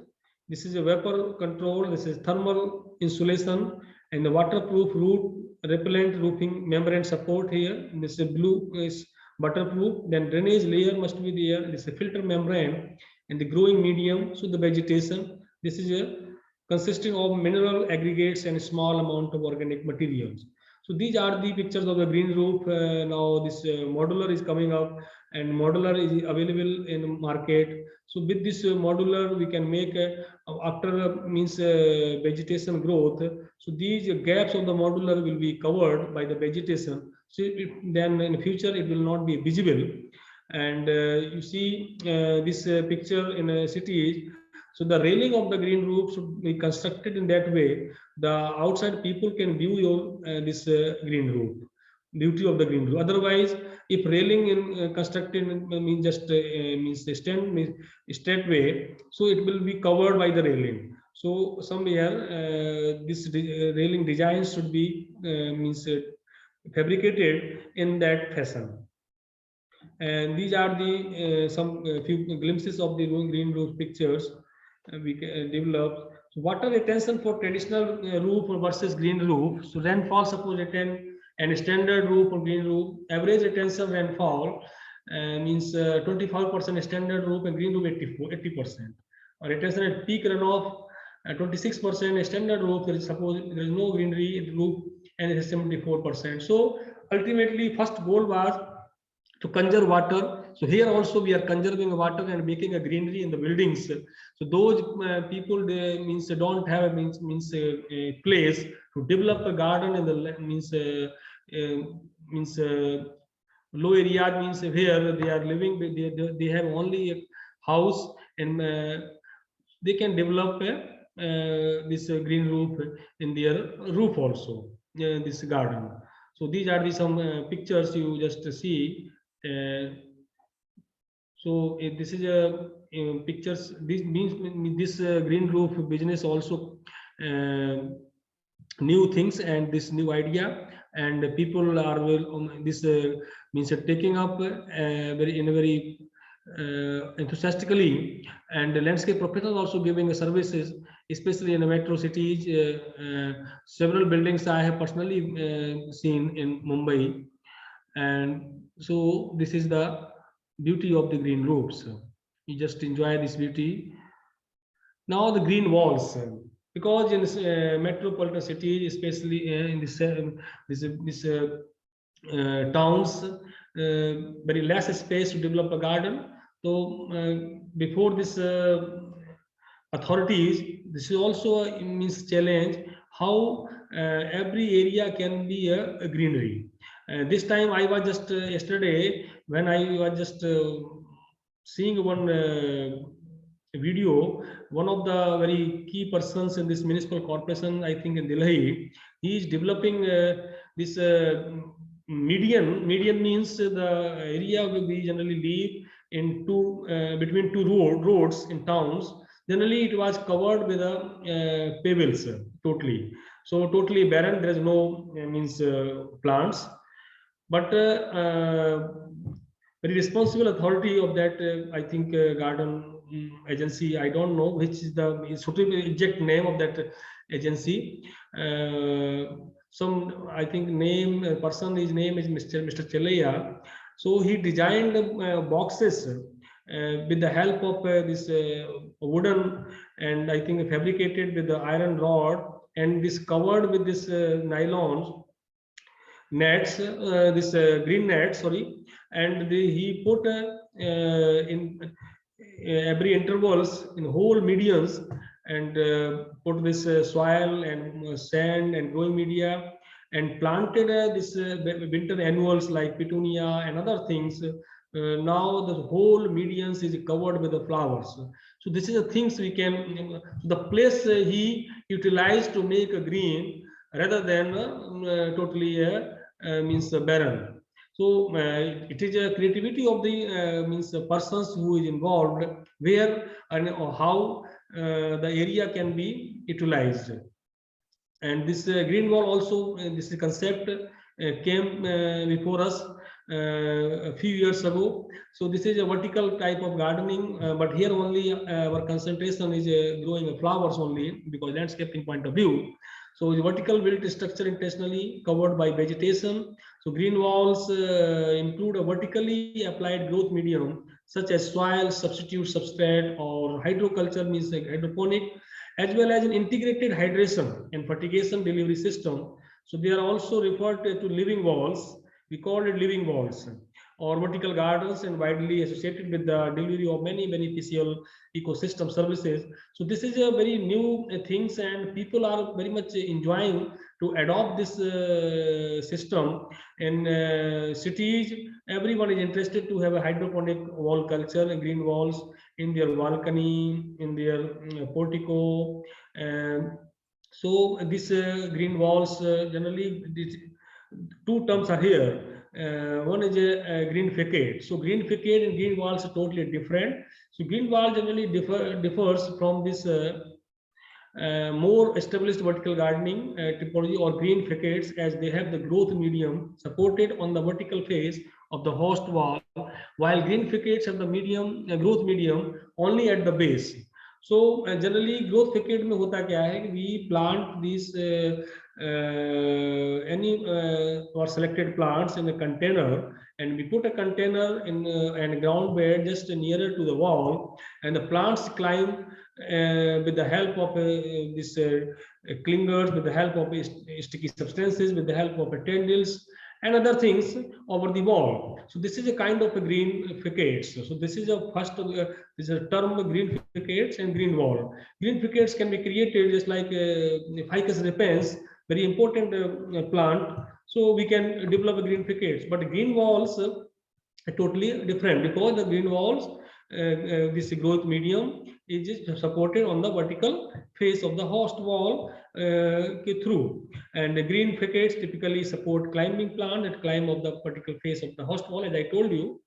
[SPEAKER 3] this is a vapor control, this is thermal insulation, and the waterproof root repellent roofing membrane support here. This blue is waterproof. Then drainage layer must be there. This is a filter membrane and the growing medium. So the vegetation, this is a consisting of mineral aggregates and a small amount of organic materials. So these are the pictures of the green roof. Now this modular is coming up, and modular is available in the market. So with this modular, we can make after means vegetation growth. So these gaps of the modular will be covered by the vegetation. So then in the future it will not be visible. And you see this picture in cities. So the railing of the green roof should be constructed in that way. The outside people can view your this green roof, beauty of the green roof. Otherwise, if railing in constructed means just means straight way, so it will be covered by the railing. So somewhere this railing design should be means fabricated in that fashion. And these are the some few glimpses of the green roof pictures we can develop. So water retention for traditional roof versus green roof. So rainfall, suppose retain and standard roof or green roof, average retention rainfall means 25% standard roof and green roof 80%. Retention at peak runoff 26% standard roof. There is, suppose there is no greenery roof, and it is 74%. So ultimately, first goal was to conserve water. So here also we are conserving water and making a greenery in the buildings. So those people, they means don't have a place to develop a garden in the Low areas means where they are living, they have only a house, and they can develop this green roof in their roof also, this garden. So these are the some pictures you just see. So this is a pictures. This means this green roof business also new things and this new idea, and people are this means taking up very in a very enthusiastically, and the landscape professionals also giving services, especially in the metro cities. Several buildings I have personally seen in Mumbai, and so this is the beauty of the green roofs. You just enjoy this beauty. Now the green walls, because in metropolitan cities, especially in this towns, very less space to develop a garden. So before this authorities, this is also a means challenge how every area can be a greenery. This time I was just yesterday when I was just seeing one video. One of the very key persons in this municipal corporation, I think in Delhi, he is developing this median. Median means the area where we generally live in between two roads in towns. Generally, it was covered with pebbles totally. So totally barren. There is no means plants, but very responsible authority of that I think garden agency. I don't know which is the suitable exact name of that agency. Some I think name person, his name is Mr. Chelaya. So he designed boxes with the help of this wooden, and I think fabricated with the iron rod, and this covered with this nylons nets, this green net, sorry, and he put in every intervals in whole medians, and put this soil and sand and growing media, and planted this winter annuals like petunia and other things. Now the whole medians is covered with the flowers. So this is the things we can, the place he utilized to make a green rather than totally means barren. So it is a creativity of the means persons who is involved, where and how the area can be utilized. And this green wall also, this concept came before us a few years ago. So this is a vertical type of gardening, but here only our concentration is growing flowers only, because landscaping point of view. So the vertical built structure intentionally covered by vegetation. So green walls include a vertically applied growth medium such as soil, substitute substrate, or hydroculture means like hydroponic, as well as an integrated hydration and fertigation delivery system. So they are also referred to living walls. We call it living walls or vertical gardens, and widely associated with the delivery of many beneficial ecosystem services. So this is a very new things, and people are very much enjoying to adopt this system. In cities, everyone is interested to have a hydroponic wall culture and green walls in their balcony, in their portico. So this green walls generally, these two terms are here. One is a green facade. So green facade and green walls are totally different. So green wall generally differs from this more established vertical gardening typology or green facades, as they have the growth medium supported on the vertical face of the host wall, while green facades have the medium growth medium only at the base. So generally growth facade में होता क्या है कि we plant these any or selected plants in a container, and we put a container in and ground bed just nearer to the wall, and the plants climb with the help of this clingers, with the help of sticky substances, with the help of tendrils and other things over the wall. So this is a kind of a green facades. So this is a first this is a term green facades and green wall. Green facades can be created just like ficus repens. very important plant. So we can develop green pickets, but green walls are totally different, because the green walls, this growth medium is just supported on the vertical face of the host wall through, and the green pickets typically support climbing plant that climb up the vertical face of the host wall, as I told you.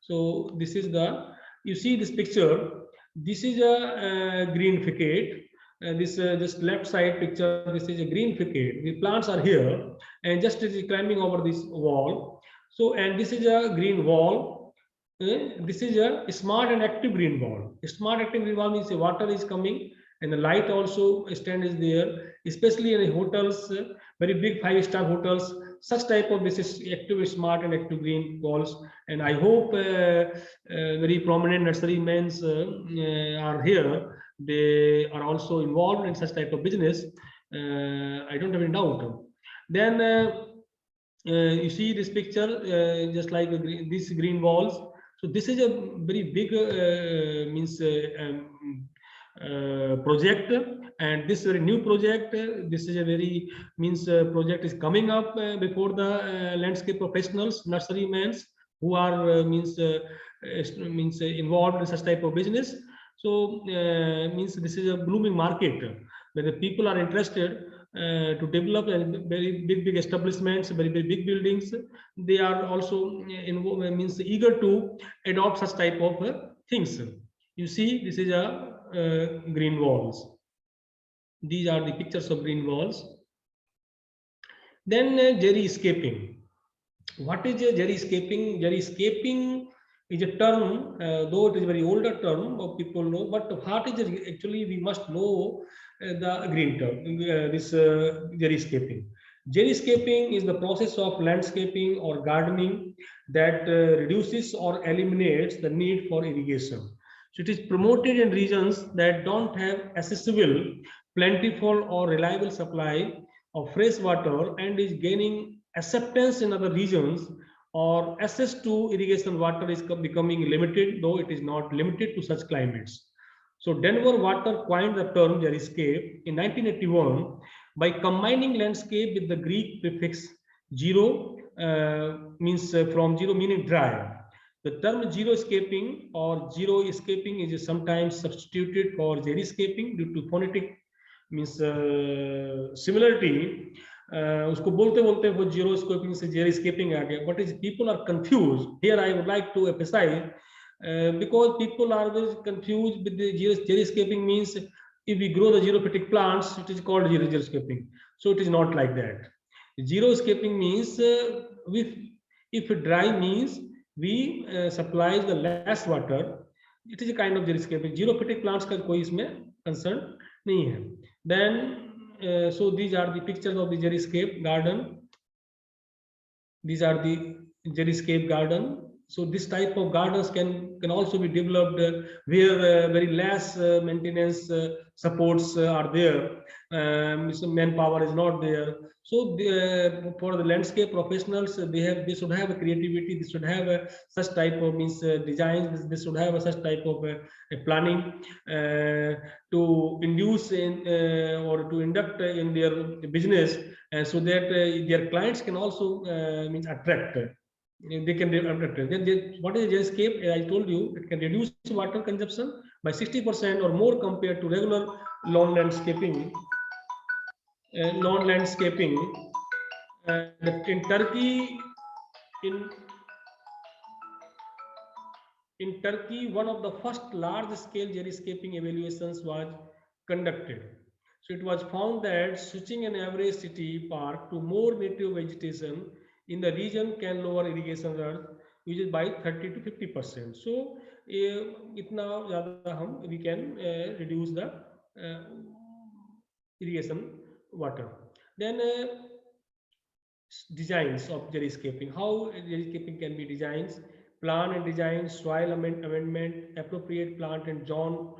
[SPEAKER 3] So this is the, you see this picture, this is a green picket. This just left side picture, this is a green picket. The plants are here, and just it is climbing over this wall. So, and this is a green wall. This is a smart and active green wall. Smart active green wall means the water is coming, and the light also stand is there, especially in the hotels, very big 5-star hotels. Such type of, this is active, smart and active green walls. And I hope very prominent nursery men are here. They are also involved in such type of business. I don't have any doubt. Then you see this picture, just like these green walls. So this is a very big project, and this very new project. This is a very project is coming up before the landscape professionals, nursery men who are involved in such type of business. So this is a blooming market where the people are interested to develop very big establishments, very big buildings. They are also eager to adopt such type of things. You see, this is a green walls. These are the pictures of green walls. Then jerry-scaping. What is jerry-scaping? Jerry-scaping is a term, though it is a very older term, of people know, but what is actually, we must know the green term, this jerry-scaping. Jerry-scaping is the process of landscaping or gardening that reduces or eliminates the need for irrigation. So it is promoted in regions that don't have accessible, plentiful or reliable supply of fresh water, and is gaining acceptance in other regions, or access to irrigation water is becoming limited, though it is not limited to such climates. So Denver Water coined the term jerryscape in 1981 by combining landscape with the Greek prefix zero, from zero meaning dry. The term zero-scaping or zero-escaping is sometimes substituted for jerryscaping due to phonetic similarity. उसको बोलते बोलते वो zero-scaping से jerryscaping आ गया. But is people are confused. Here I would like to emphasize, because people are always confused with the jerryscaping means if we grow the xerophytic plants, it is called jerryscaping. So it is not like that. Zero-scaping means if dry means we supply the less water, it is a kind of jerryscaping. Xerophytic plants का कोई इसमें concern नहीं है. Then so these are the pictures of the jerryscape garden. These are the jerryscape garden. So this type of gardens can also be developed where very less maintenance supports are there. So manpower is not there. So for the landscape professionals, they should have a creativity. They should have such type of designs. They should have such type of planning to induce or to induct in their business, so that their clients can also attract. They can attract. Then what is jerryscape? I told you, it can reduce water consumption by 60% or more compared to regular lawn landscaping. In Turkey, in Turkey, one of the first large-scale jerryscaping evaluations was conducted. So it was found that switching an average city park to more native vegetation in the region can lower irrigation usage by 30 to 50%. So itna zyada we can reduce the irrigation water. Then designs of jerryscaping. How jerryscaping can be designed? Plan and design, soil amendment, appropriate plant and zone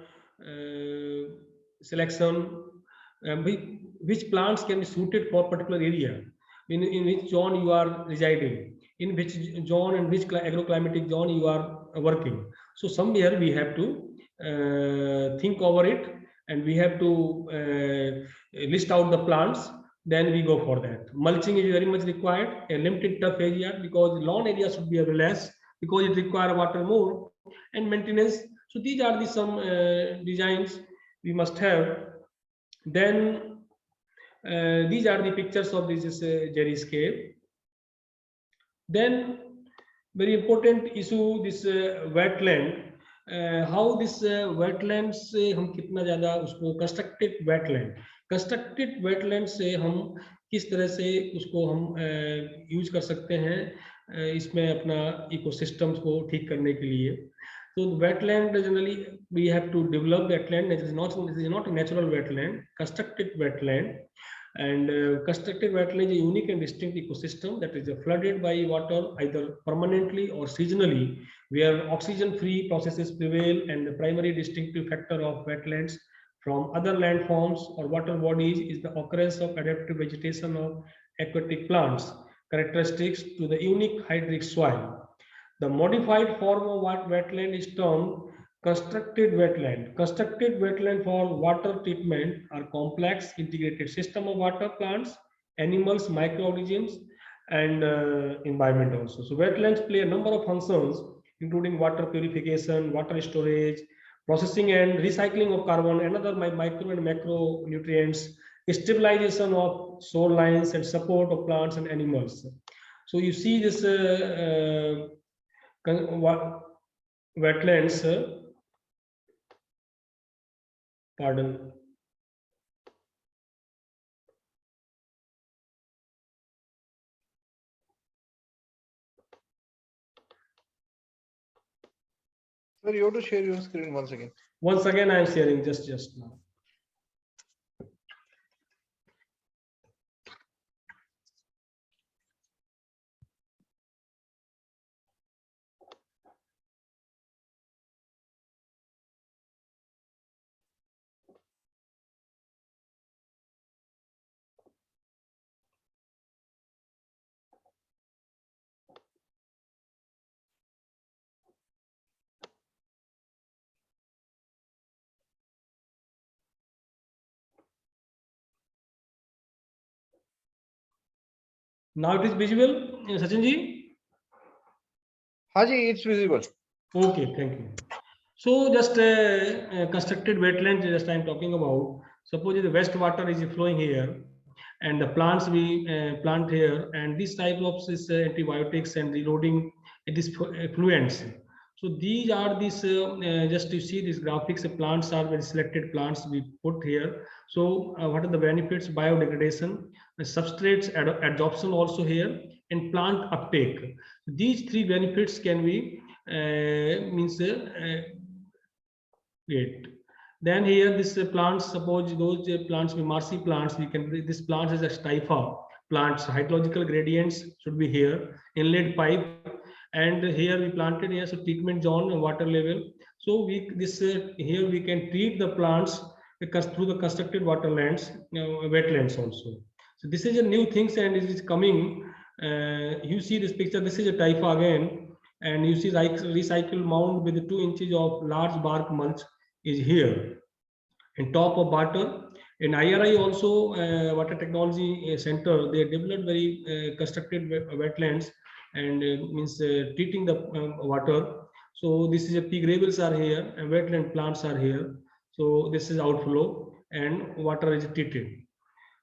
[SPEAKER 3] selection. Which plants can be suited for particular area, in which zone you are residing, in which zone and which agroclimatic zone you are working. So somewhere we have to think over it, and we have to list out the plants then we go for that. Mulching is very much required, a limited turf area, because lawn area should be less, because it requires water more, and maintenance. So these are the some designs we must have. Then these are the pictures of this Jerry's cave. Then very important issue, this wetland. How this wetland से हम कितना ज़्यादा उसको constructed wetland से हम किस तरह से उसको हम यूज कर सकते हैं इसमें अपना इकोसिस्टम्स को ठीक करने के लिए. So wetland, generally we have to develop wetland. It is not a natural wetland, constructed wetland. And constructed wetland is a unique and distinct ecosystem that is flooded by water either permanently or seasonally, where oxygen-free processes prevail, and the primary distinctive factor of wetlands from other landforms or water bodies is the occurrence of adaptive vegetation of aquatic plants, characteristics to the unique hydric soil. The modified form of wetland is termed constructed wetland. Constructed wetland for water treatment are complex integrated system of water, plants, animals, microorganisms, and environment also. So wetlands play a number of functions, including water purification, water storage, processing and recycling of carbon and other micro and macro nutrients, stabilization of shorelines, and support of plants and animals. So you see this wetlands. Pardon.
[SPEAKER 1] Sir, you have to share your screen once again.
[SPEAKER 3] Once again, I am sharing just now. Now it is visible, Sachin ji?
[SPEAKER 1] Haji, it's visible.
[SPEAKER 3] Okay, thank you. So just constructed wetlands, just I am talking about. Suppose the wastewater is flowing here, and the plants we plant here, and this type of this, antibiotics and reloading this effluents. So these are these just to see these graphics. The plants are very selected plants we put here. So what are the benefits? Biodegradation, the substrates adsorption also here, and plant uptake. These three benefits can be means wait. Then here this plants, suppose those plants be marshy plants, we can this plants as a stifa plants, hydrological gradients should be here, inlet pipe, and here we planted here, so treatment zone water level. So we this here we can treat the plants because through the constructed waterlands, wetlands also. So this is a new things and it is coming. You see this picture, this is a taifa again, and you see like recycled mound with 2 inches of large bark mulch is here. And top of water. In IRI also, Water Technology Center, they developed very constructed wetlands and means treating the water. So this is a pea gravels are here and wetland plants are here. So this is outflow and water is treated.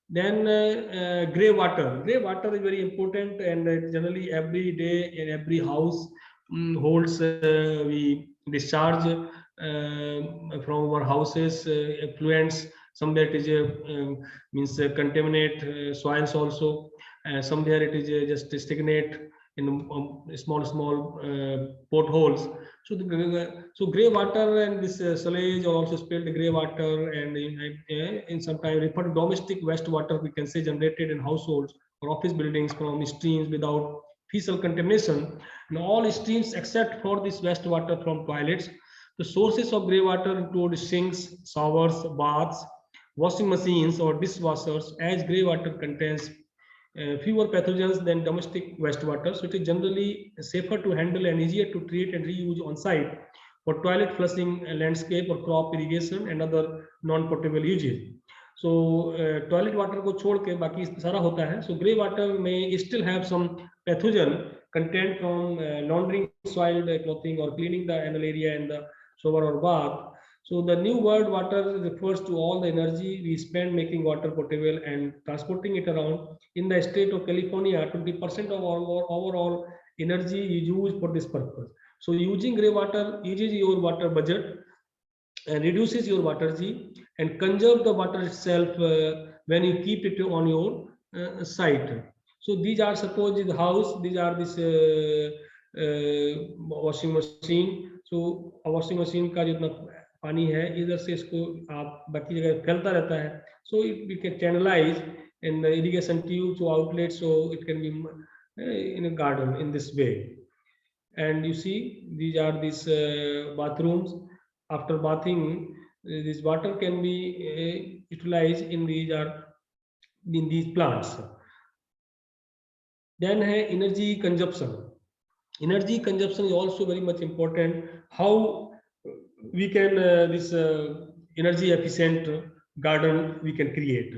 [SPEAKER 3] Then grey water. Grey water is very important, and generally every day in every house holds we discharge from our houses effluents. Somewhere it is means contaminate soils also, somewhere it is just stagnate in small potholes. So so grey water and this sludge also spilled grey water, and in some time referred to domestic wastewater, we can say, generated in households or office buildings from streams without fecal contamination. And all streams except for this wastewater from toilets. The sources of grey water include sinks, showers, baths, washing machines or dishwashers, as grey water contains fewer pathogens than domestic wastewater. So it is generally safer to handle and easier to treat and reuse on site for toilet flushing, landscape or crop irrigation and other non-potable uses. So toilet water को छोड़ के बाकी सारा होता है. So grey water may still have some pathogen content from laundering soiled clothing or cleaning the anal area in the shower or bath. So the new word water refers to all the energy we spend making water potable and transporting it around. In the state of California, 20% of our overall energy is used for this purpose. So using grey water eases your water budget and reduces your water G and conserve the water itself when you keep it on your site. So these are, suppose the house, these are this washing machine. So washing machine का जितना पानी है इधर से इसको आप बाकी जगह फैलता रहता है. So it can channelize in the irrigation tube to outlet, so it can be in a garden in this way. And you see these are these bathrooms. After bathing, this water can be utilized in these plants. Then energy consumption. Energy consumption is also very much important. How we can this energy efficient garden we can create.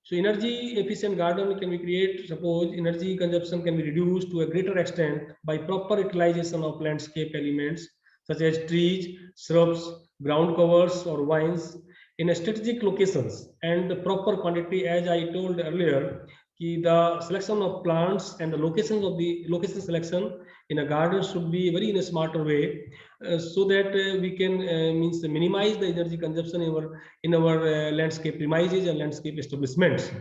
[SPEAKER 3] So energy efficient garden can be created. Suppose energy consumption can be reduced to a greater extent by proper utilization of landscape elements such as trees, shrubs, ground covers or vines in strategic locations and the proper quantity. As I told earlier, the selection of plants and the locations of the location selection in a garden should be very in a smarter way, so that we can means minimize the energy consumption in our landscape premises and landscape establishments.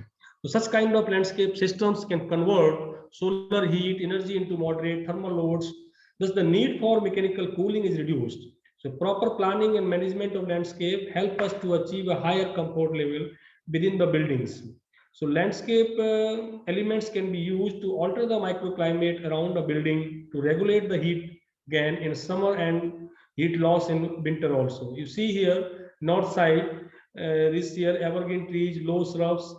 [SPEAKER 3] So such kind of landscape systems can convert solar heat energy into moderate thermal loads. Thus, the need for mechanical cooling is reduced. So proper planning and management of landscape help us to achieve a higher comfort level within the buildings. So landscape elements can be used to alter the microclimate around a building to regulate the heat gain in summer and heat loss in winter also. You see here, north side, this year evergreen trees, low shrubs,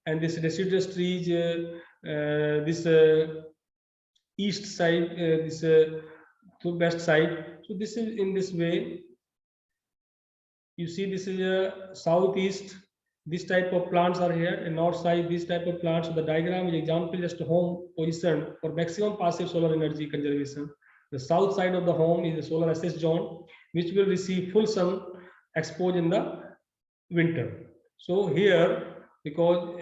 [SPEAKER 3] and this deciduous trees, this east side, this west side. So this is in this way. You see, this is a southeast. This type of plants are here, and north side, this type of plants. So the diagram is example just home position for maximum passive solar energy conservation. The south side of the home is the solar access zone, which will receive full sun exposure in the winter. So here, because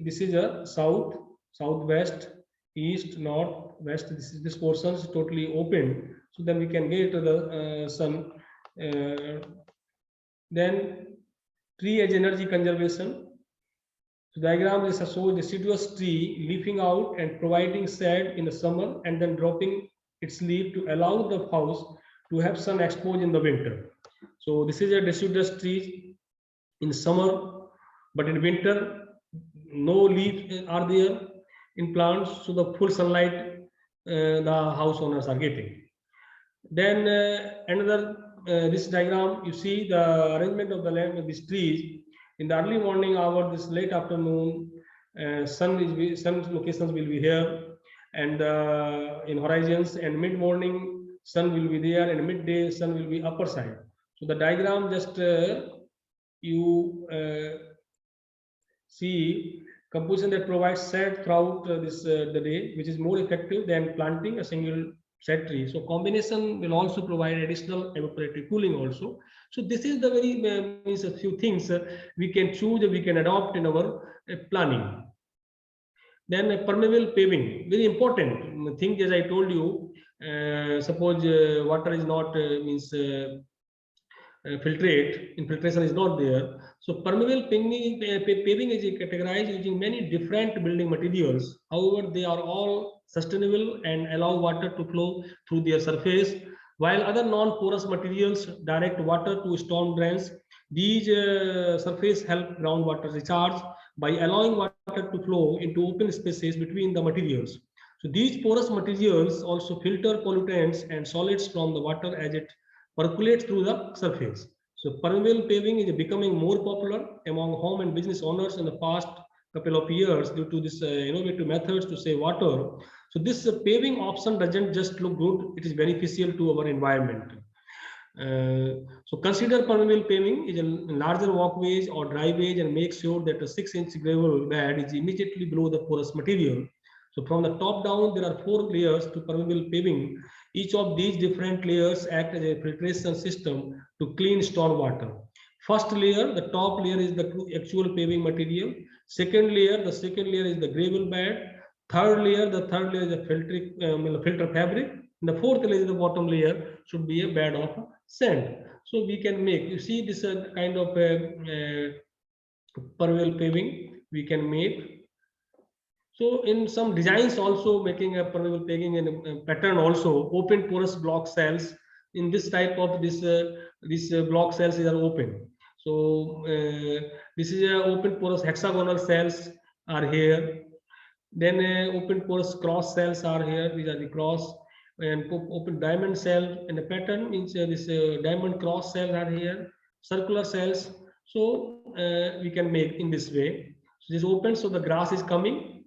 [SPEAKER 3] this is a south, southwest, east, north, west, this portion is totally open. So then we can get the sun. Then tree as energy conservation. So diagram is shows deciduous tree leafing out and providing shade in the summer and then dropping its leaf to allow the house to have sun exposure in the winter. So this is a deciduous tree in summer, but in winter no leaves are there in plants, so the full sunlight the house owners are getting. Then another this diagram, you see the arrangement of the land of these trees. In the early morning hour, this late afternoon, sun locations will be here, and in horizons, and mid morning sun will be there, and midday sun will be upper side. So the diagram just you see composition that provides shade throughout the day, which is more effective than planting a single shade tree. So combination will also provide additional evaporative cooling also. So this is the very means a few things we can choose, we can adopt in our planning. Then permeable paving, very important thing, as I told you. Suppose water is not means infiltration is not there. So permeable paving is categorized using many different building materials. However, they are all sustainable and allow water to flow through their surface, while other non-porous materials direct water to storm drains. These surface help groundwater recharge by allowing water to flow into open spaces between the materials. So these porous materials also filter pollutants and solids from the water as it percolates through the surface. So permeable paving is becoming more popular among home and business owners in the past couple of years due to this innovative methods to save water. So this paving option doesn't just look good, it is beneficial to our environment. So consider permeable paving is a larger walkways or driveways and make sure that a 6-inch gravel bed is immediately below the porous material. So from the top down, there are 4 layers to permeable paving. Each of these different layers act as a filtration system to clean storm water. First layer, the top layer is the actual paving material. Second layer, the second layer is the gravel bed. Third layer, the third layer is the filter fabric. And the fourth layer, the bottom layer, should be a bed of sand. So we can make, you see this kind of permeable paving we can make. So in some designs also making a permeable paving and a pattern also open porous block cells. In this type of this block cells are open. So this is a open porous hexagonal cells are here. Then open porous cross cells are here. These are the cross and open diamond cell, and the pattern means this diamond cross cells are here. Circular cells. So we can make in this way. So this open, so the grass is coming.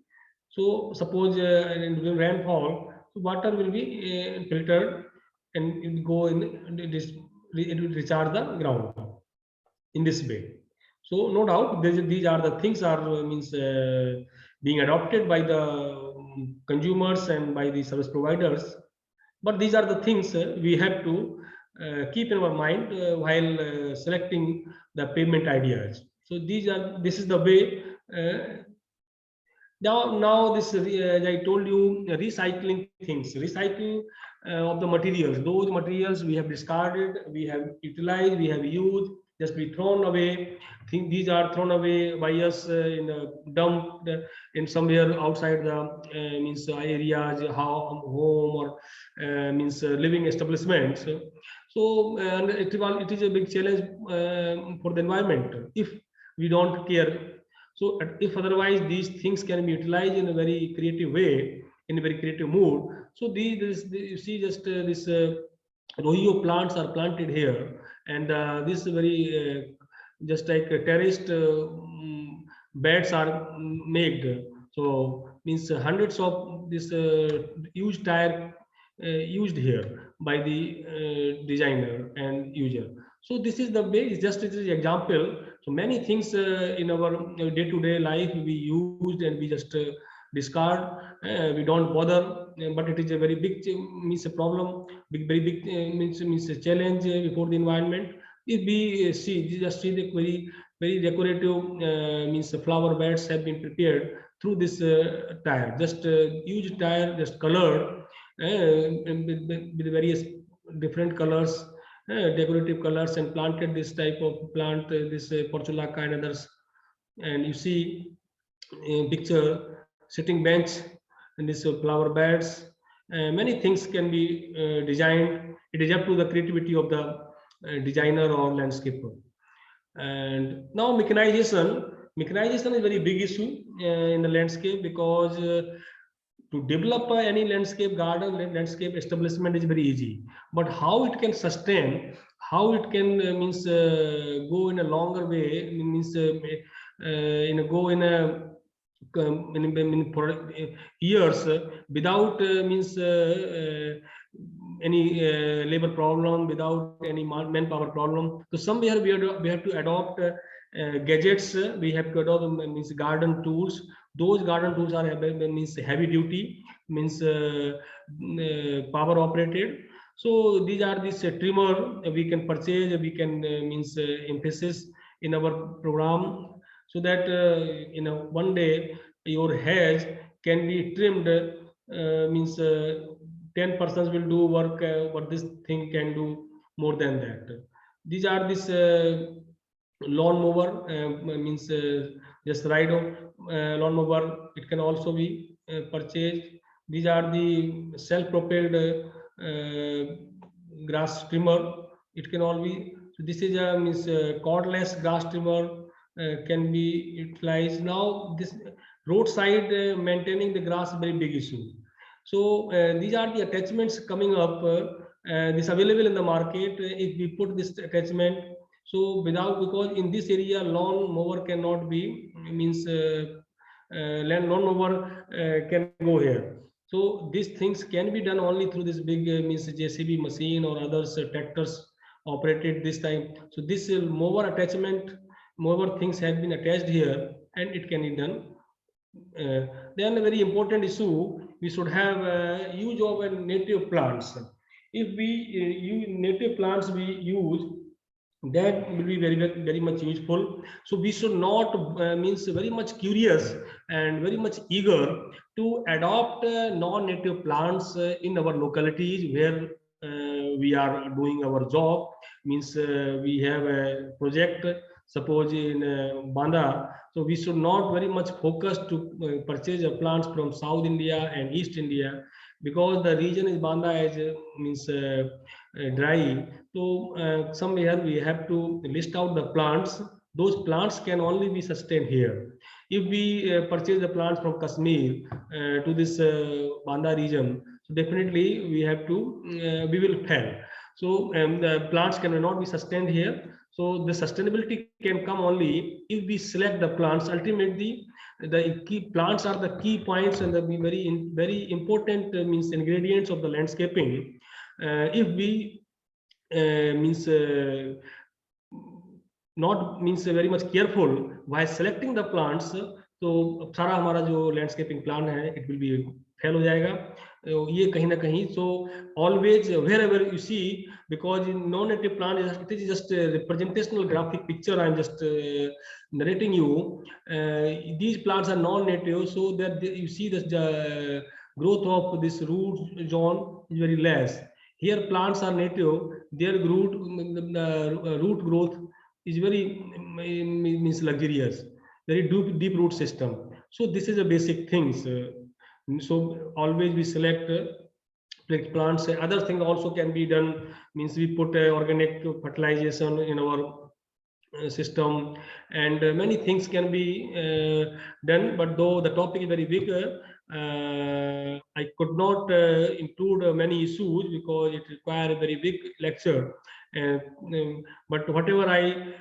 [SPEAKER 3] So suppose in rainfall, so water will be filtered and it will go in this. It will recharge the ground in this way. So no doubt these are the things are means being adopted by the consumers and by the service providers. But these are the things we have to keep in our mind while selecting the payment ideas. So this is the way. Now this as I told you, recycling things, recycling of the materials. Those materials we have discarded, we have utilized, we have used, just be thrown away. These are thrown away by us in a dump in somewhere outside the means areas, home or means living establishments. So and it is a big challenge for the environment if we don't care. So if otherwise these things can be utilized in a very creative way, in a very creative mood. So you see just this Rohio plants are planted here, and this very just like terraced beds are made. So means hundreds of this used tire used here by the designer and user. So this is the way. It's just an example. So many things in our day-to-day life we used and we just discard. We don't bother, but it is a very big means a problem, very big means a challenge before the environment. If we just see the very decorative means flower beds have been prepared through this tire, just huge tire, just colored with various different colors, decorative colors, and planted this type of plant, this portulaca and others. And you see picture sitting bench in this flower beds. Many things can be designed. It is up to the creativity of the designer or landscaper. And now mechanization is a very big issue in the landscape, because to develop any landscape garden, landscape establishment is very easy, but how it can sustain, how it can means go in a longer way, means go in a in years without means any labor problem, without any manpower problem. So somewhere we have to adopt gadgets. We have to adopt means garden tools. Those garden tools are means heavy duty, means power operated. So these are this trimmer we can purchase, we can means emphasis in our program, so that one day your hedge can be trimmed. Means 10 persons will do work, but this thing can do more than that. These are this lawn mower, means just ride of lawn mower. It can also be purchased. These are the self-propelled grass trimmer. It can all be. So this is a means cordless grass trimmer can be utilized. Now this roadside maintaining the grass is very big issue. So these are the attachments coming up. This available in the market. If we put this attachment, so because in this area lawn mower cannot be, means lawn mower can go here. So these things can be done only through this big means JCB machine or others tractors operated this time. So this mower attachment, mower things have been attached here, and it can be done. Then a very important issue, we should have use of native plants. If we use native plants, we use, that will be very much useful. So we should not means very much curious and very much eager to adopt non-native plants in our localities where we are doing our job. Means we have a project, suppose in Banda, so we should not very much focus to purchase plants from South India and East India, because the region is Banda as means dry. So somewhere we have to list out the plants. Those plants can only be sustained here. If we purchase the plants from Kashmir to this Banda region, so definitely we have to we will fail. So the plants cannot be sustained here. So the sustainability can come only if we select the plants. Ultimately, the key plants are the key points and the very important means ingredients of the landscaping. If we means not means very much careful while selecting the plants, तो सारा हमारा जो landscaping plan है it will be fail हो जाएगा ये कहीं ना कहीं. So always wherever you see, because in non-native plant it is just a representational graphic picture. I'm just narrating you. These plants are non-native, so that you see the growth of this root zone is very less. Here plants are native, their root growth is very means luxurious, very deep root system. So this is a basic things. So always we select plants. Other thing also can be done, means we put organic fertilization in our system, and many things can be done. But though the topic is very big, I could not include many issues because it requires a very big lecture. But whatever I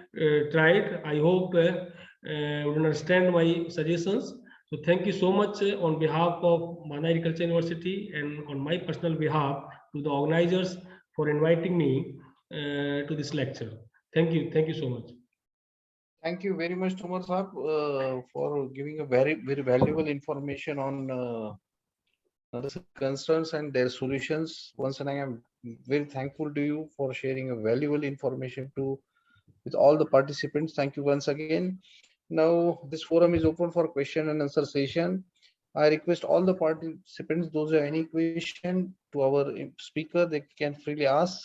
[SPEAKER 3] tried, I hope would understand my suggestions. So thank you so much on behalf of Banda Agriculture University and on my personal behalf to the organizers for inviting me to this lecture. Thank you so much.
[SPEAKER 1] Thank you very much, Tomar Saab, for giving a very valuable information on concerns and their solutions. Once again, I am very thankful to you for sharing a valuable information with all the participants. Thank you once again. Now, this forum is open for question and answer session. I request all the participants, those who have any question to our speaker, they can freely ask.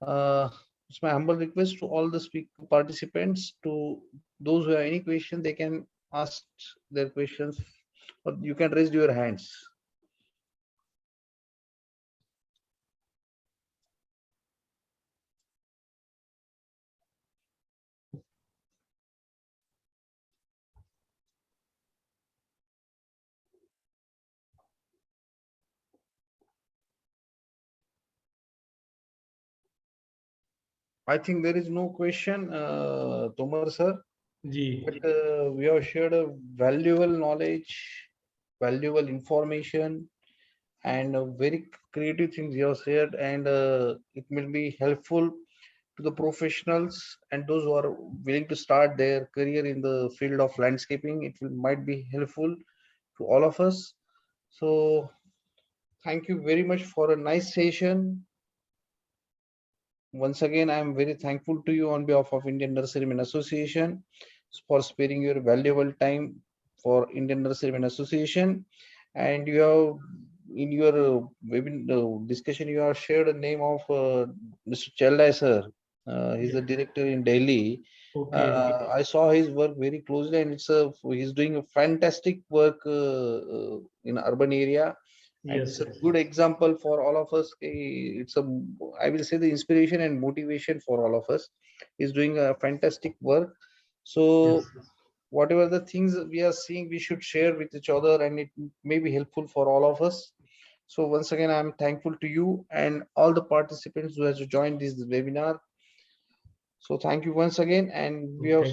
[SPEAKER 1] It's my humble request to all the participants, to those who have any question, they can ask their questions, or you can raise your hands. I think there is no question, Tomar sir. But we have shared a valuable knowledge, valuable information, and very creative things you have shared, and it will be helpful to the professionals and those who are willing to start their career in the field of landscaping. It might be helpful to all of us. So thank you very much for a nice session. Once again, I am very thankful to you on behalf of Indian Nurserymen Association for sparing your valuable time for Indian Nurserymen Association. And you have, in your discussion, you have shared the name of Mr. Chaldai sir. He's the director in Delhi. I saw his work very closely, and he's doing a fantastic work in urban area. And it's a good example for all of us. It's I will say, the inspiration and motivation for all of us. He's doing a fantastic work. So whatever the things we are seeing, we should share with each other, and it may be helpful for all of us. So once again, I'm thankful to you and all the participants who has joined this webinar. So thank you once again, and we will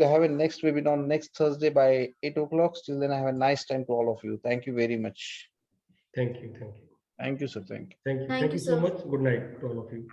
[SPEAKER 1] have a next webinar next Thursday by 8 o'clock. Till then, I have a nice time to all of you. Thank you very much.
[SPEAKER 3] Thank you.
[SPEAKER 1] Thank you, sir. Thank you.
[SPEAKER 3] Thank you.
[SPEAKER 2] Thank
[SPEAKER 3] Thank
[SPEAKER 2] you,
[SPEAKER 3] you so
[SPEAKER 2] sir.
[SPEAKER 3] much. Good night to all of you.